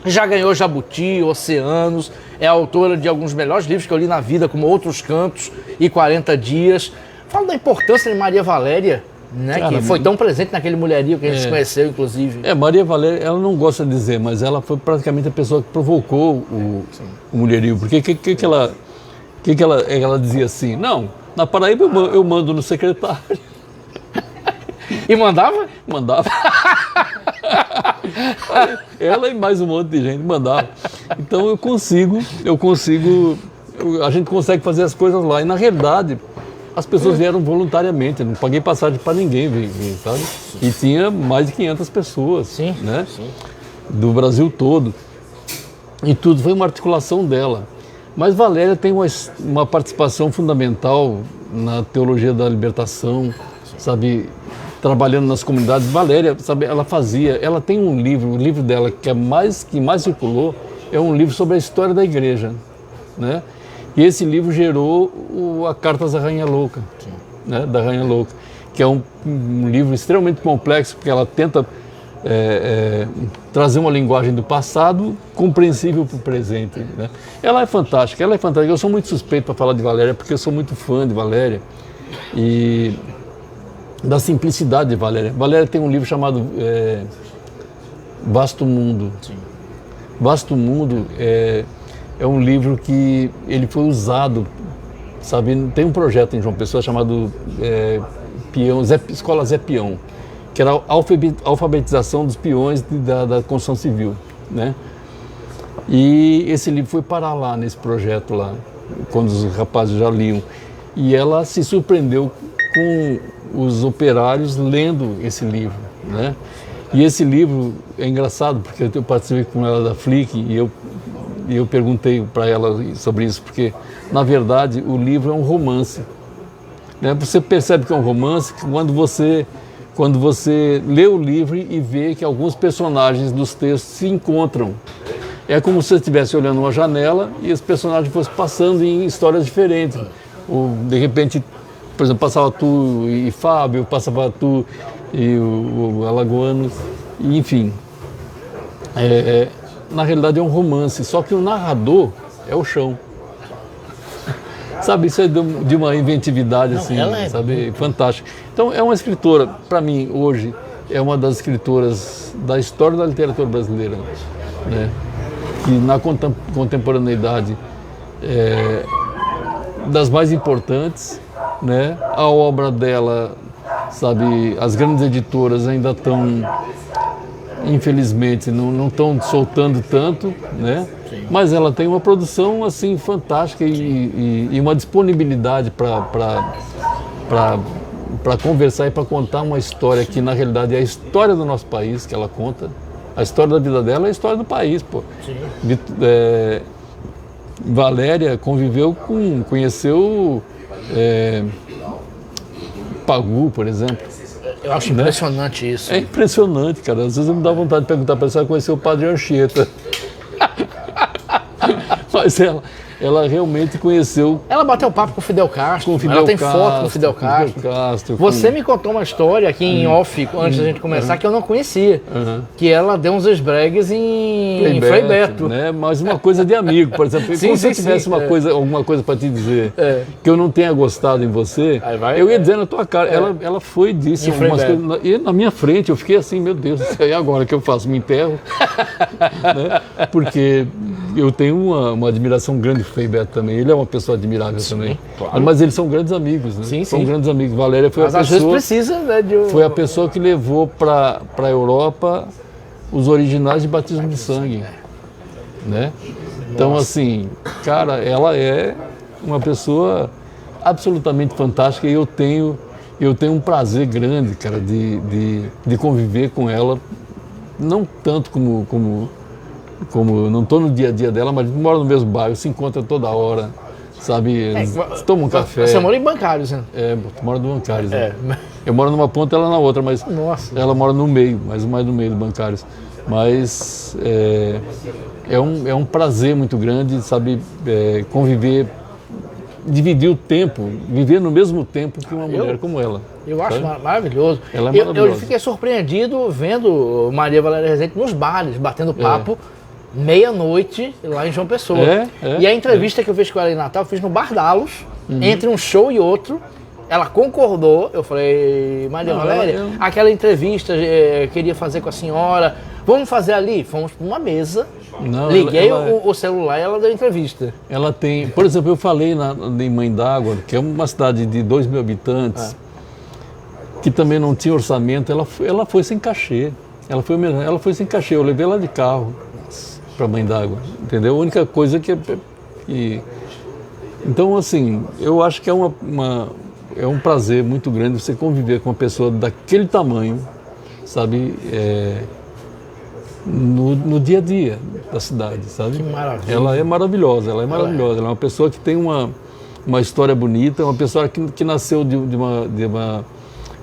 já ganhou Jabuti, Oceanos, é autora de alguns melhores livros que eu li na vida, como Outros Cantos e 40 Dias. Fala da importância de Maria Valéria, né, que foi tão presente naquele mulherio que a gente se conheceu, inclusive. Maria Valéria, ela não gosta de dizer, mas ela foi praticamente a pessoa que provocou o mulherio. Porque ela dizia assim, não, na Paraíba eu mando no secretário. E mandava? Mandava. Ela e mais um monte de gente mandava. Então a gente consegue fazer as coisas lá. E na realidade, as pessoas vieram voluntariamente, não paguei passagem para ninguém vir, sabe? E tinha mais de 500 pessoas, Sim, né? sim. Do Brasil todo. E tudo foi uma articulação dela. Mas Valéria tem uma participação fundamental na teologia da libertação, sabe? Trabalhando nas comunidades. Valéria, sabe, ela tem um livro, o livro dela que mais circulou, é um livro sobre a história da igreja, né? E esse livro gerou a Cartas da Rainha Louca, né? Da Rainha Louca, que é um livro extremamente complexo, porque ela tenta trazer uma linguagem do passado compreensível para o presente, né? Ela é fantástica, Eu sou muito suspeito para falar de Valéria, porque eu sou muito fã de Valéria e da simplicidade de Valéria. Valéria tem um livro chamado Vasto Mundo. Sim. Vasto Mundo é um livro que ele foi usado, sabe? Tem um projeto em João Pessoa chamado Escola Zé Peão, que era a alfabetização dos peões da construção civil, né? E esse livro foi parar lá nesse projeto lá, quando os rapazes já liam. E ela se surpreendeu com os operários lendo esse livro, né? E esse livro é engraçado, porque eu participei com ela da Flick e eu perguntei para ela sobre isso, porque, na verdade, o livro é um romance, né? Você percebe que é um romance quando você lê o livro e vê que alguns personagens dos textos se encontram. É como se você estivesse olhando uma janela e os personagens fossem passando em histórias diferentes. Ou, de repente, por exemplo, passava tu e Fábio, passava tu e o Alagoano, enfim. Na realidade é um romance, só que o narrador é o chão. Sabe, isso é de uma inventividade, assim, sabe, fantástica. Então, é uma escritora, para mim, hoje, é uma das escritoras da história da literatura brasileira, né? Que na contemporaneidade das mais importantes, né? A obra dela, sabe, as grandes editoras ainda estão, infelizmente, não estão soltando tanto, né? Sim. Mas ela tem uma produção assim fantástica e uma disponibilidade para conversar e para contar uma história que na realidade é a história do nosso país que ela conta. A história da vida dela é a história do país, pô. Sim. Valéria conheceu Pagu, por exemplo. Eu acho impressionante isso. É impressionante, cara. Às vezes eu me dá vontade de perguntar para ela se ela conheceu o Padre Anchieta. Mas ela realmente conheceu... Ela bateu papo com o Fidel Castro. Ela tem foto com o Fidel Castro. Você me contou uma história aqui em off, antes da gente começar, que eu não conhecia. Que ela deu uns esbregues em Frei Beto. Né? Mas uma coisa de amigo, por exemplo. Se eu tivesse alguma coisa para te dizer que eu não tenha gostado em você, eu ia dizer na tua cara. Ela foi e disse algumas coisas. E na minha frente eu fiquei assim, meu Deus, e agora o que eu faço? Me enterro? Né? Porque eu tenho uma admiração grande Frei Beto também, ele é uma pessoa admirável também. Claro. Mas eles são grandes amigos, né? São grandes amigos. Valéria foi às vezes precisa, né, foi a pessoa que levou para a Europa os originais de batismo de sangue, né? Então, assim, cara, ela é uma pessoa absolutamente fantástica e eu tenho um prazer grande, cara, de conviver com ela, não tanto como não estou no dia a dia dela, mas mora no mesmo bairro, se encontra toda hora, sabe? Toma um café. Você mora em Bancários, né? Mora no Bancários. Né? Eu moro numa ponta, ela na outra, mas ela mora no meio, mais no meio do Bancários. Mas é um prazer muito grande, sabe? Conviver, dividir o tempo, viver no mesmo tempo que uma mulher como ela. Eu acho maravilhoso. Ela é maravilhosa. Eu fiquei surpreendido vendo Maria Valéria Rezende nos bares, batendo papo, meia-noite, lá em João Pessoa. E a entrevista que eu fiz com ela em Natal, eu fiz no Bar Dalos, entre um show e outro. Ela concordou, eu falei, Maria Valéria, aquela entrevista eu queria fazer com a senhora, vamos fazer ali? Fomos para uma mesa, liguei o celular e ela deu entrevista. Ela tem, por exemplo, eu falei em Mãe d'Água, que é uma cidade de 2.000 habitantes, que também não tinha orçamento, ela foi sem cachê. Ela foi sem cachê, eu levei ela de carro para Mãe d'Água, entendeu? A única coisa que... Então, assim, eu acho que é é um prazer muito grande você conviver com uma pessoa daquele tamanho, sabe, no dia a dia da cidade, sabe? Que maravilha. Ela é maravilhosa, ela é uma pessoa que tem uma história bonita, uma pessoa que nasceu de uma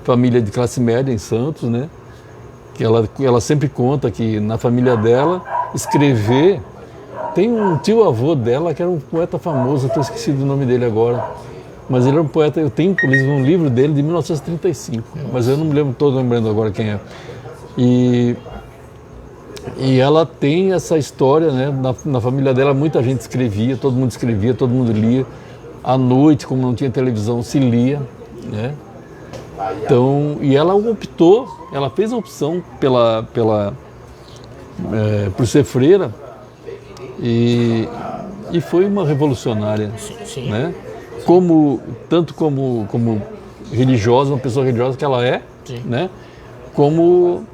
família de classe média em Santos, né? Que ela sempre conta que na família dela, escrever... Tem um tio-avô dela que era um poeta famoso, eu estou esquecido o nome dele agora, mas ele era um poeta, eu tenho inclusive um livro dele de 1935, mas eu não me lembro, estou lembrando agora quem é. E ela tem essa história, né? Na família dela muita gente escrevia, todo mundo lia. À noite, como não tinha televisão, se lia, né? Então, e ela fez a opção por ser freira e foi uma revolucionária, Sim. né? Tanto como religiosa, uma pessoa religiosa que ela é, Sim. né? Como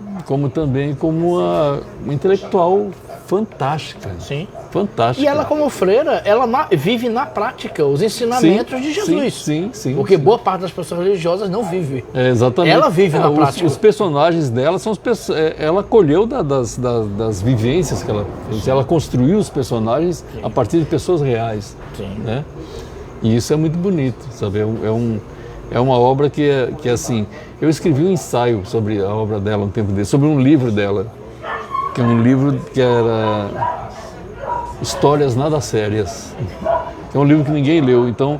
também como uma intelectual fantástica. Sim. Fantástica. E ela, como freira, ela vive na prática os ensinamentos de Jesus. Sim. Porque boa parte das pessoas religiosas não vive. Exatamente. Ela vive na prática. Os personagens dela são ela colheu das vivências que ela fez. Ela construiu os personagens a partir de pessoas reais. Sim. Né? E isso é muito bonito, sabe? É uma obra que assim... Eu escrevi um ensaio sobre a obra dela um tempo desse, sobre um livro dela, que é um livro que era Histórias Nada Sérias, que é um livro que ninguém leu. Então,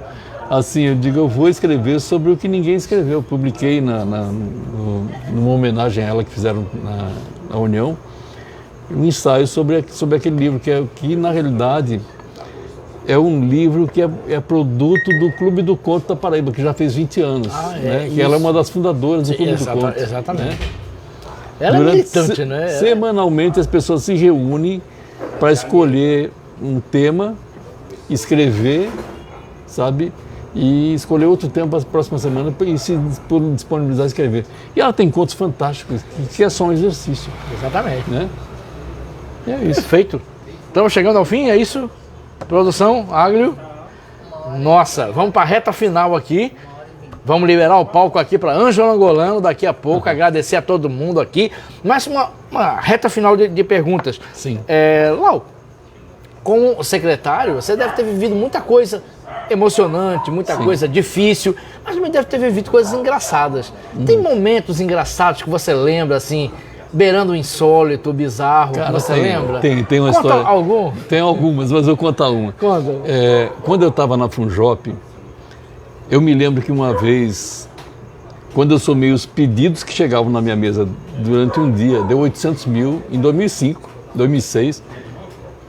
assim, eu digo, eu vou escrever sobre o que ninguém escreveu. Eu publiquei numa homenagem a ela que fizeram na União, um ensaio sobre aquele livro, que na realidade é um livro que é produto do Clube do Conto da Paraíba, que já fez 20 anos. Né? Que ela é uma das fundadoras do Clube do Conto. Exatamente. Né? Ela é militante, né? Semanalmente as pessoas se reúnem para escolher um tema, escrever, sabe? E escolher outro tema para a próxima semana e se disponibilizar a escrever. E ela tem contos fantásticos, que é só um exercício. Exatamente. Né? E é isso. Perfeito. Estamos chegando ao fim, é isso? Produção, Aglio. Nossa, vamos para a reta final aqui. Vamos liberar o palco aqui para Ângelo Angolano daqui a pouco, agradecer a todo mundo aqui. Mas uma reta final de perguntas. Sim. Lau, como secretário, você deve ter vivido muita coisa emocionante, muita coisa difícil, mas também deve ter vivido coisas engraçadas. Tem momentos engraçados que você lembra, assim, beirando o insólito, o bizarro, Cara, que você lembra? Tem uma Conta história. algum? Tem algumas, mas eu vou contar uma. Conta. Quando eu estava na Funjop, eu me lembro que uma vez, quando eu somei os pedidos que chegavam na minha mesa durante um dia, deu 800 mil em 2005, 2006,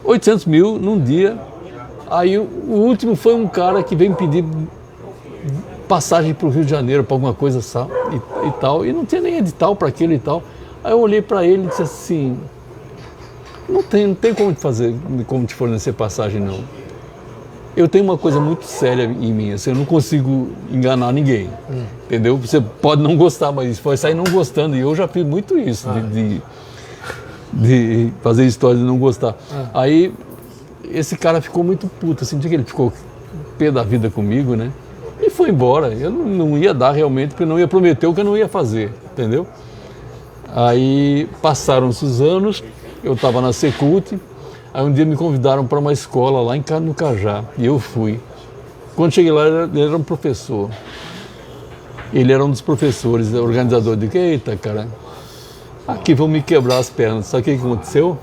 800 mil num dia. Aí o último foi um cara que veio me pedir passagem para o Rio de Janeiro, para alguma coisa e tal, e não tinha nem edital para aquilo e tal. Aí eu olhei para ele e disse assim, não tem como te fornecer passagem não. Eu tenho uma coisa muito séria em mim, assim, eu não consigo enganar ninguém, entendeu? Você pode não gostar, mas vai sair não gostando, e eu já fiz muito isso, de fazer história de não gostar. Aí esse cara ficou muito puto, assim, que ele ficou pé da vida comigo, né? E foi embora, eu não ia dar realmente, porque não ia prometer o que eu não ia fazer, entendeu? Aí passaram-se os anos, eu estava na Secult, aí um dia me convidaram para uma escola lá no Cajá, e eu fui. Quando cheguei lá, ele era um professor. Ele era um dos professores, organizador. Eu digo, eita, cara, aqui vão me quebrar as pernas. Sabe o que aconteceu?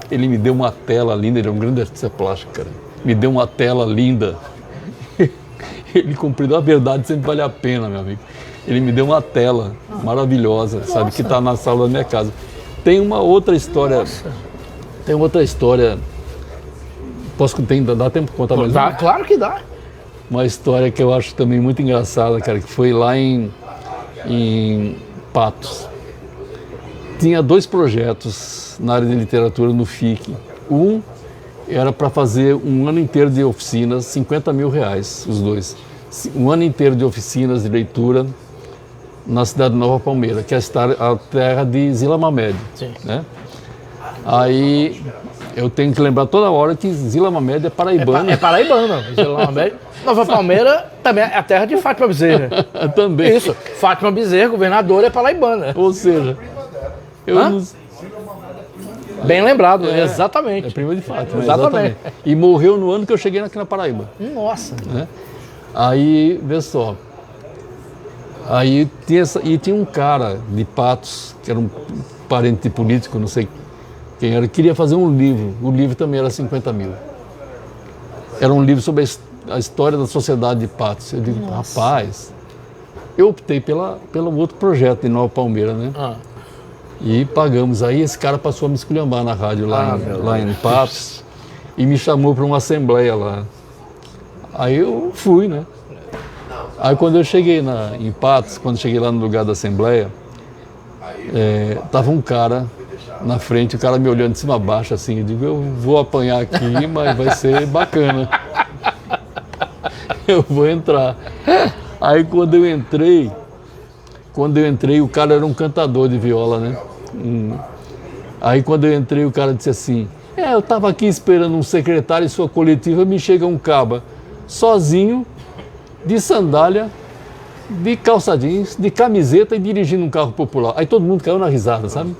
Ele me deu uma tela linda, ele é um grande artista plástico, cara. Me deu uma tela linda. Ele cumpriu, a verdade sempre vale a pena, meu amigo. Ele me deu uma tela maravilhosa, sabe, que está na sala da minha casa. Tem uma outra história. Tem outra história. Dá tempo de contar mais uma? Claro que dá. Uma história que eu acho também muito engraçada, cara, que foi lá em Patos. Tinha 2 projetos na área de literatura no FIC. Um era para fazer um ano inteiro de oficinas, 50 mil reais, os 2. Um ano inteiro de oficinas de leitura na cidade de Nova Palmeira, que é a terra de Zila Mamed. Sim. Né? Aí Eu tenho que lembrar toda hora que Zila Mamed é paraibana. É paraibana. Zila Mamed. Nova Palmeira também é a terra de Fátima Bezerra. Também. Isso. Fátima Bezerra, governadora, é paraibana. Ou seja, eu não... Bem lembrado, exatamente. É prima de Fátima, Exatamente. E morreu no ano que eu cheguei aqui na Paraíba. Nossa. Né? Aí, vê só. Aí tinha um cara de Patos, que era um parente político, não sei quem era, queria fazer um livro. O livro também era 50 mil. Era um livro sobre a história da sociedade de Patos. Eu digo, rapaz, eu optei pelo outro projeto de Nova Palmeira, né? E pagamos. Aí esse cara passou a me esculhambar na rádio lá em Patos e me chamou para uma assembleia lá. Aí eu fui, né? Aí quando eu cheguei em Patos, quando cheguei lá no lugar da assembleia, tava um cara na frente, o cara me olhando de cima a baixo assim, eu digo, eu vou apanhar aqui, mas vai ser bacana. Eu vou entrar. Aí quando eu entrei, o cara era um cantador de viola, né? Aí quando eu entrei, o cara disse assim, eu tava aqui esperando um secretário em sua coletiva, me chega um caba, sozinho, de sandália, de calça jeans, de camiseta e dirigindo um carro popular. Aí todo mundo caiu na risada, sabe?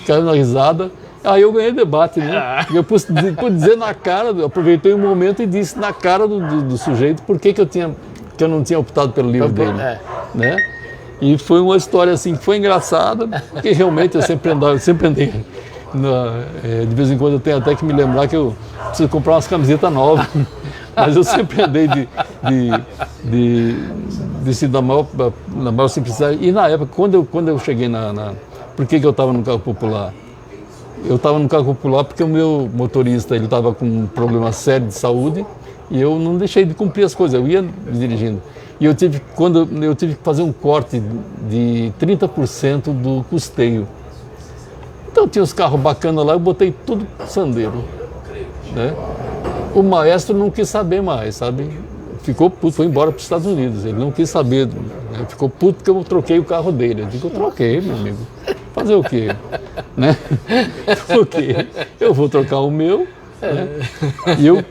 Caiu na risada. Aí eu ganhei debate, né? Eu pude dizer na cara, aproveitei o momento e disse na cara do sujeito por que eu não tinha optado pelo livro dele, né? E foi uma história assim, foi engraçada, porque realmente eu sempre andei. De vez em quando eu tenho até que me lembrar que eu preciso comprar umas camisetas novas. Mas eu sempre andei na maior simplicidade. E na época, quando eu cheguei por que eu estava no carro popular? Eu estava no carro popular porque o meu motorista estava com um problema sério de saúde e eu não deixei de cumprir as coisas, eu ia dirigindo. E eu tive que fazer um corte de 30% do custeio. Então tinha os carros bacanas lá, eu botei tudo sandeiro, né? O maestro não quis saber mais, sabe? Ficou puto, foi embora para os Estados Unidos. Ele não quis saber, né? Ficou puto porque eu troquei o carro dele. Eu digo, eu troquei, meu amigo. Fazer o quê? Né? Troquei. Eu vou trocar o meu, né? E eu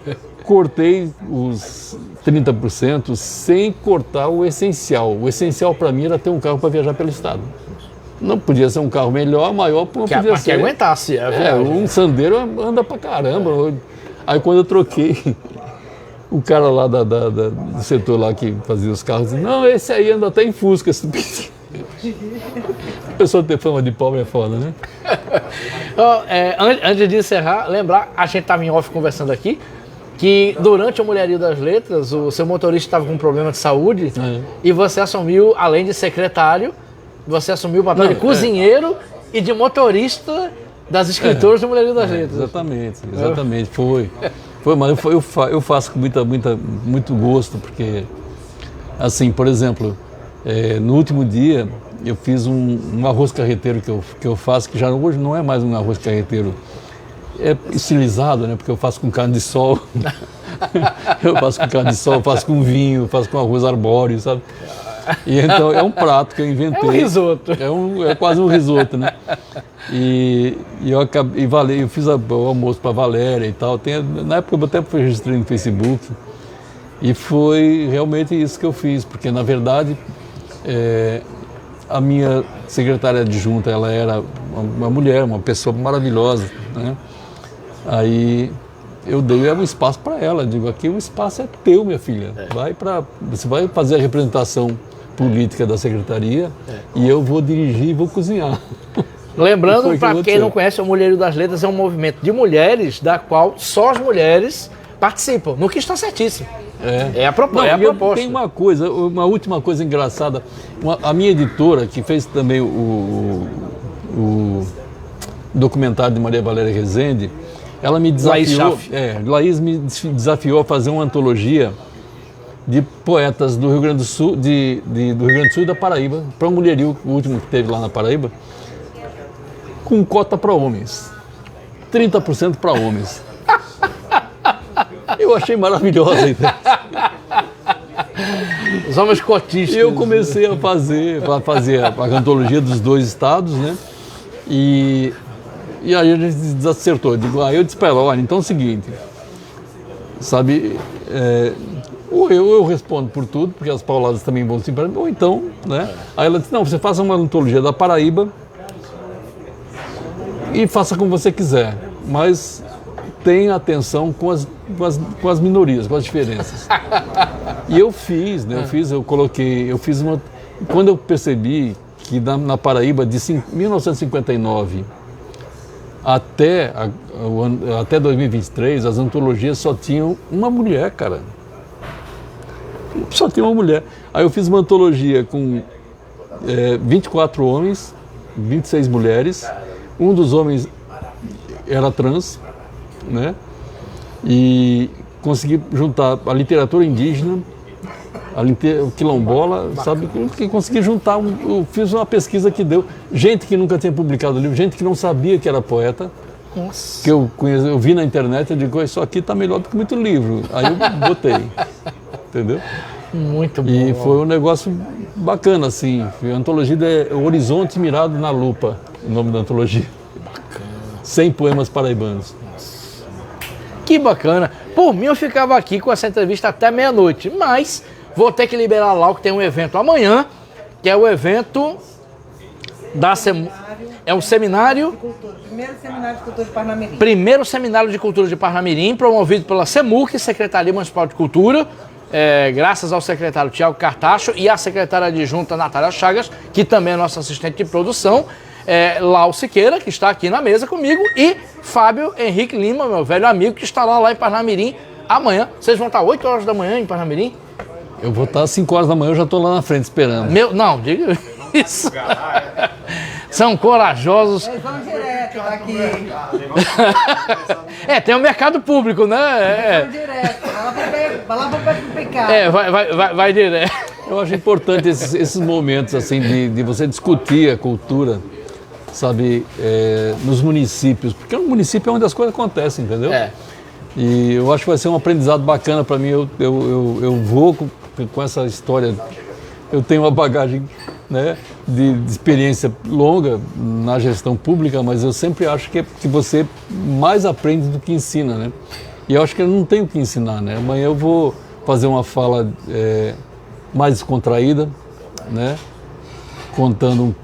cortei os 30% sem cortar o essencial. O essencial para mim era ter um carro para viajar pelo estado. Não podia ser um carro melhor, maior, não podia ser. Que aguentasse. Um Sandero anda pra caramba. Aí quando eu troquei, o cara lá do setor lá que fazia os carros disse, não, esse aí anda até em Fusca. A pessoa ter fama de pobre é foda, né? Antes de encerrar, lembrar, a gente estava em off conversando aqui, que durante o Mulherio das Letras, o seu motorista estava com um problema de saúde e você assumiu, além de secretário, você assumiu o papel de cozinheiro e de motorista das escritoras do Mulherio das Letras. Exatamente. Foi, mas eu faço com muito gosto, porque, assim, por exemplo, no último dia eu fiz um arroz carreteiro que eu faço, que já hoje não é mais um arroz carreteiro, é estilizado, né? Porque eu faço com carne de sol, eu faço com vinho, faço com arroz arbóreo, sabe? E então é um prato que eu inventei. É um risoto. É quase um risoto, né? E eu fiz o almoço para Valéria e tal. Na época eu até registrei no Facebook. E foi realmente isso que eu fiz, porque na verdade a minha secretária adjunta, ela era uma mulher, uma pessoa maravilhosa, né? Aí eu dei um espaço para ela, digo, aqui o espaço é teu, minha filha. Você vai fazer a representação política da secretaria e eu vou dirigir e vou cozinhar. Lembrando, para quem não conhece, o Mulherio das Letras é um movimento de mulheres, da qual só as mulheres participam, no que está certíssimo. É a proposta. Tem uma última coisa engraçada. A minha editora, que fez também o documentário de Maria Valéria Rezende, ela me desafiou, Laís me desafiou a fazer uma antologia de poetas do Rio Grande do Sul, do Rio Grande do Sul e da Paraíba, para o Mulherio, o último que teve lá na Paraíba, com cota para homens, 30% para homens. Eu achei maravilhosa a ideia. Os homens cotistas. Eu comecei a fazer a antologia dos dois estados, né? E E aí a gente desacertou. Aí eu disse para ela, olha, então é o seguinte, sabe, ou eu respondo por tudo, porque as pauladas também vão se para mim, ou então, né? Aí ela disse, não, você faça uma antologia da Paraíba e faça como você quiser, mas tenha atenção com as minorias, com as diferenças. E eu fiz, né? Eu fiz uma... Quando eu percebi que na Paraíba, de 1959 até 2023, as antologias só tinham uma mulher, cara. Só tinha uma mulher. Aí eu fiz uma antologia com 24 homens, 26 mulheres. Um dos homens era trans, né? E consegui juntar a literatura indígena, o quilombola, sabe? Que consegui juntar, eu fiz uma pesquisa que deu gente que nunca tinha publicado livro, gente que não sabia que era poeta. Nossa. Que eu vi na internet e digo, isso aqui está melhor do que muito livro. Aí eu botei, entendeu? Muito bom. E foi um negócio bacana, assim. A antologia é Horizonte Mirado na Lupa, o nome da antologia. Bacana. 100 poemas paraibanos. Nossa. Que bacana. Por mim, eu ficava aqui com essa entrevista até meia-noite, mas vou ter que liberar lá, que tem um evento amanhã, que é o evento da é um seminário... Primeiro Seminário de Cultura de Parnamirim. Primeiro Seminário de Cultura de Parnamirim, promovido pela SEMUC, Secretaria Municipal de Cultura, graças ao secretário Tiago Cartacho e à secretária adjunta Natália Chagas, que também é nossa assistente de produção, Lau Siqueira, que está aqui na mesa comigo, e Fábio Henrique Lima, meu velho amigo, que estará lá em Parnamirim amanhã. Vocês vão estar 8 horas da manhã em Parnamirim? Eu vou estar às 5 horas da manhã, eu já estou lá na frente esperando. Não, diga isso. São corajosos. Eles vão direto daqui. Tem o mercado público, né? Eles vão direto. Vai lá para picar. Vai direto. Eu acho importante esses momentos assim de você discutir a cultura, sabe, nos municípios, porque no município é onde as coisas acontecem, entendeu? E eu acho que vai ser um aprendizado bacana para mim. Eu vou com essa história. Eu tenho uma bagagem, né, de experiência longa na gestão pública, mas eu sempre acho que você mais aprende do que ensina, né? E eu acho que eu não tenho o que ensinar, né? Amanhã eu vou fazer uma fala mais descontraída, né?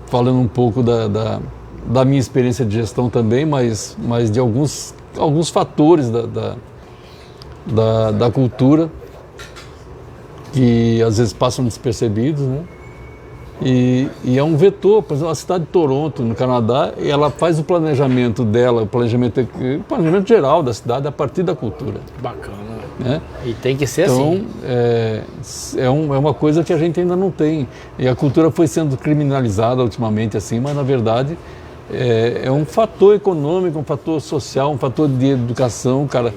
Falando um pouco da minha experiência de gestão também, mas de alguns fatores da cultura que às vezes passam despercebidos, né? E é um vetor. Por exemplo, a cidade de Toronto, no Canadá, ela faz o planejamento dela, o planejamento geral da cidade a partir da cultura. Bacana. Né? E tem que ser assim. Então, é uma coisa que a gente ainda não tem. E a cultura foi sendo criminalizada ultimamente, assim, mas na verdade é um fator econômico, um fator social, um fator de educação, cara.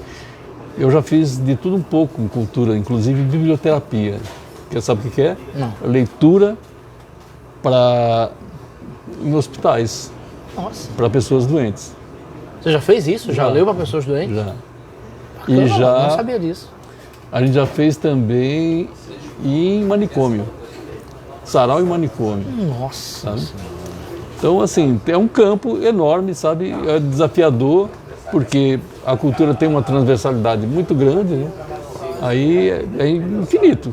Eu já fiz de tudo um pouco em cultura, inclusive biblioterapia. Sabe o que é? Não. Leitura em hospitais. Nossa. Para pessoas doentes. Você já fez isso? Já leu para pessoas doentes? Já. Bacana, não sabia disso. A gente já fez também em manicômio. Sarau e manicômio. Nossa. Sabe? Então, assim, é um campo enorme, sabe? É desafiador, porque a cultura tem uma transversalidade muito grande, né? Aí é infinito.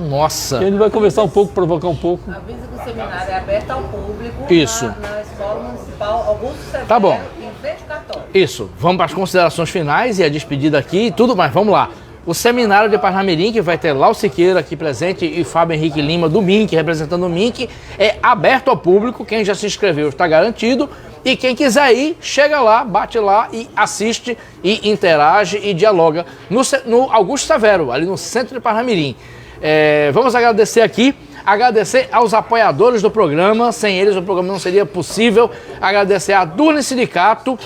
Nossa. E a gente vai conversar um pouco, provocar um pouco. Avisa que o seminário é aberto ao público. Isso. Na Escola Municipal Augusto Severo, tá bom. em frente ao Católico. Isso. Vamos para as considerações finais e a despedida aqui e tudo mais. Vamos lá. O seminário de Parnamirim, que vai ter Lau Siqueira aqui presente e Fábio Henrique Lima do MINC, representando o MINC, é aberto ao público. Quem já se inscreveu está garantido. E quem quiser ir, chega lá, bate lá e assiste e interage e dialoga no Augusto Severo, ali no centro de Parnamirim. Vamos agradecer aqui, agradecer aos apoiadores do programa. Sem eles o programa não seria possível. Agradecer a Durne Sindicato,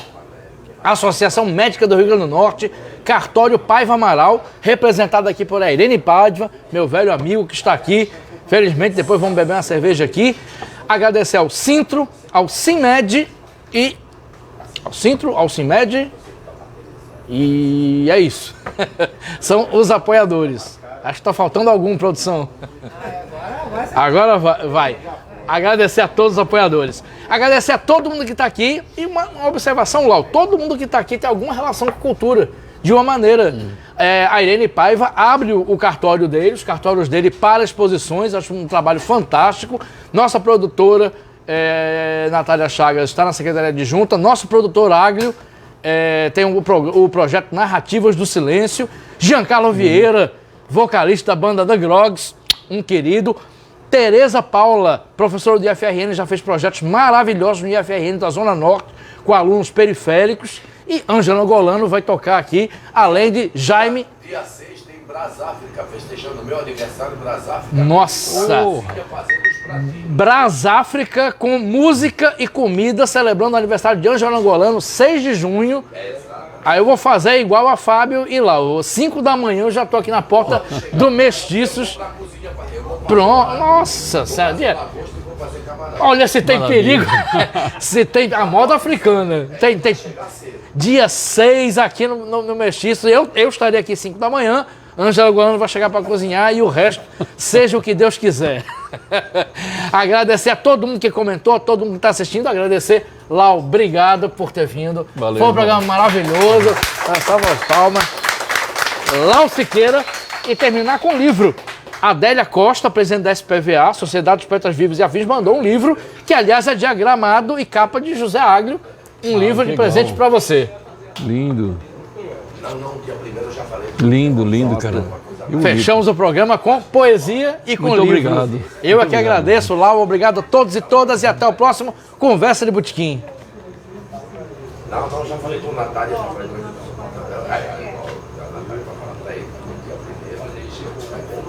Associação Médica do Rio Grande do Norte, Cartório Paiva Amaral, representado aqui por a Irene Pádua, meu velho amigo que está aqui. Felizmente depois vamos beber uma cerveja aqui. Agradecer ao Sintro, ao Cimed e... ao Sintro, ao Cimed e é isso. São os apoiadores. Acho que está faltando algum, produção. Agora vai. Agradecer a todos os apoiadores. Agradecer a todo mundo que está aqui. E uma observação, Lau. Todo mundo que está aqui tem alguma relação com cultura. De uma maneira. A Irene Paiva abre o cartório dele, os cartórios dele para exposições. Acho um trabalho fantástico. Nossa produtora, Natália Chagas, está na Secretaria Adjunta. Nosso produtor Áglio tem o projeto Narrativas do Silêncio. Giancarlo Vieira, vocalista da banda The Grogs, um querido. Tereza Paula, professora do IFRN, já fez projetos maravilhosos no IFRN da Zona Norte, com alunos periféricos. E Ângela Golano vai tocar aqui, além de Jaime. Dia 6 tem Brasáfrica, festejando o meu aniversário, Brasáfrica. Nossa! Brasáfrica com música e comida, celebrando o aniversário de Ângela Golano, 6 de junho. Aí eu vou fazer igual a Fábio e lá, 5 da manhã eu já tô aqui na porta do Mestiços. Pronto, nossa, sério. Olha, se tem perigo, se tem a moda africana, tem dia 6 aqui no Mestiço, eu estaria aqui 5 da manhã, Ângela Golano vai chegar para cozinhar e o resto, seja o que Deus quiser. Agradecer a todo mundo que comentou, a todo mundo que está assistindo, agradecer, Lau, obrigado por ter vindo. Valeu, foi um programa maravilhoso, salva as palmas. Lau Siqueira, e terminar com o livro. Adélia Costa, presidente da SPVA, Sociedade dos Poetas Vivos e Afins, mandou um livro, que aliás é diagramado e capa de José Áglio, um livro de presente para você. Lindo. Não, dia primeiro eu já falei. Lindo, cara. Fechamos o programa com poesia e com Muito livro. obrigado. Eu aqui agradeço, Lau, obrigado a todos e todas e até o próximo Conversa de Botequim. Não, já falei com a Natália, já falei com a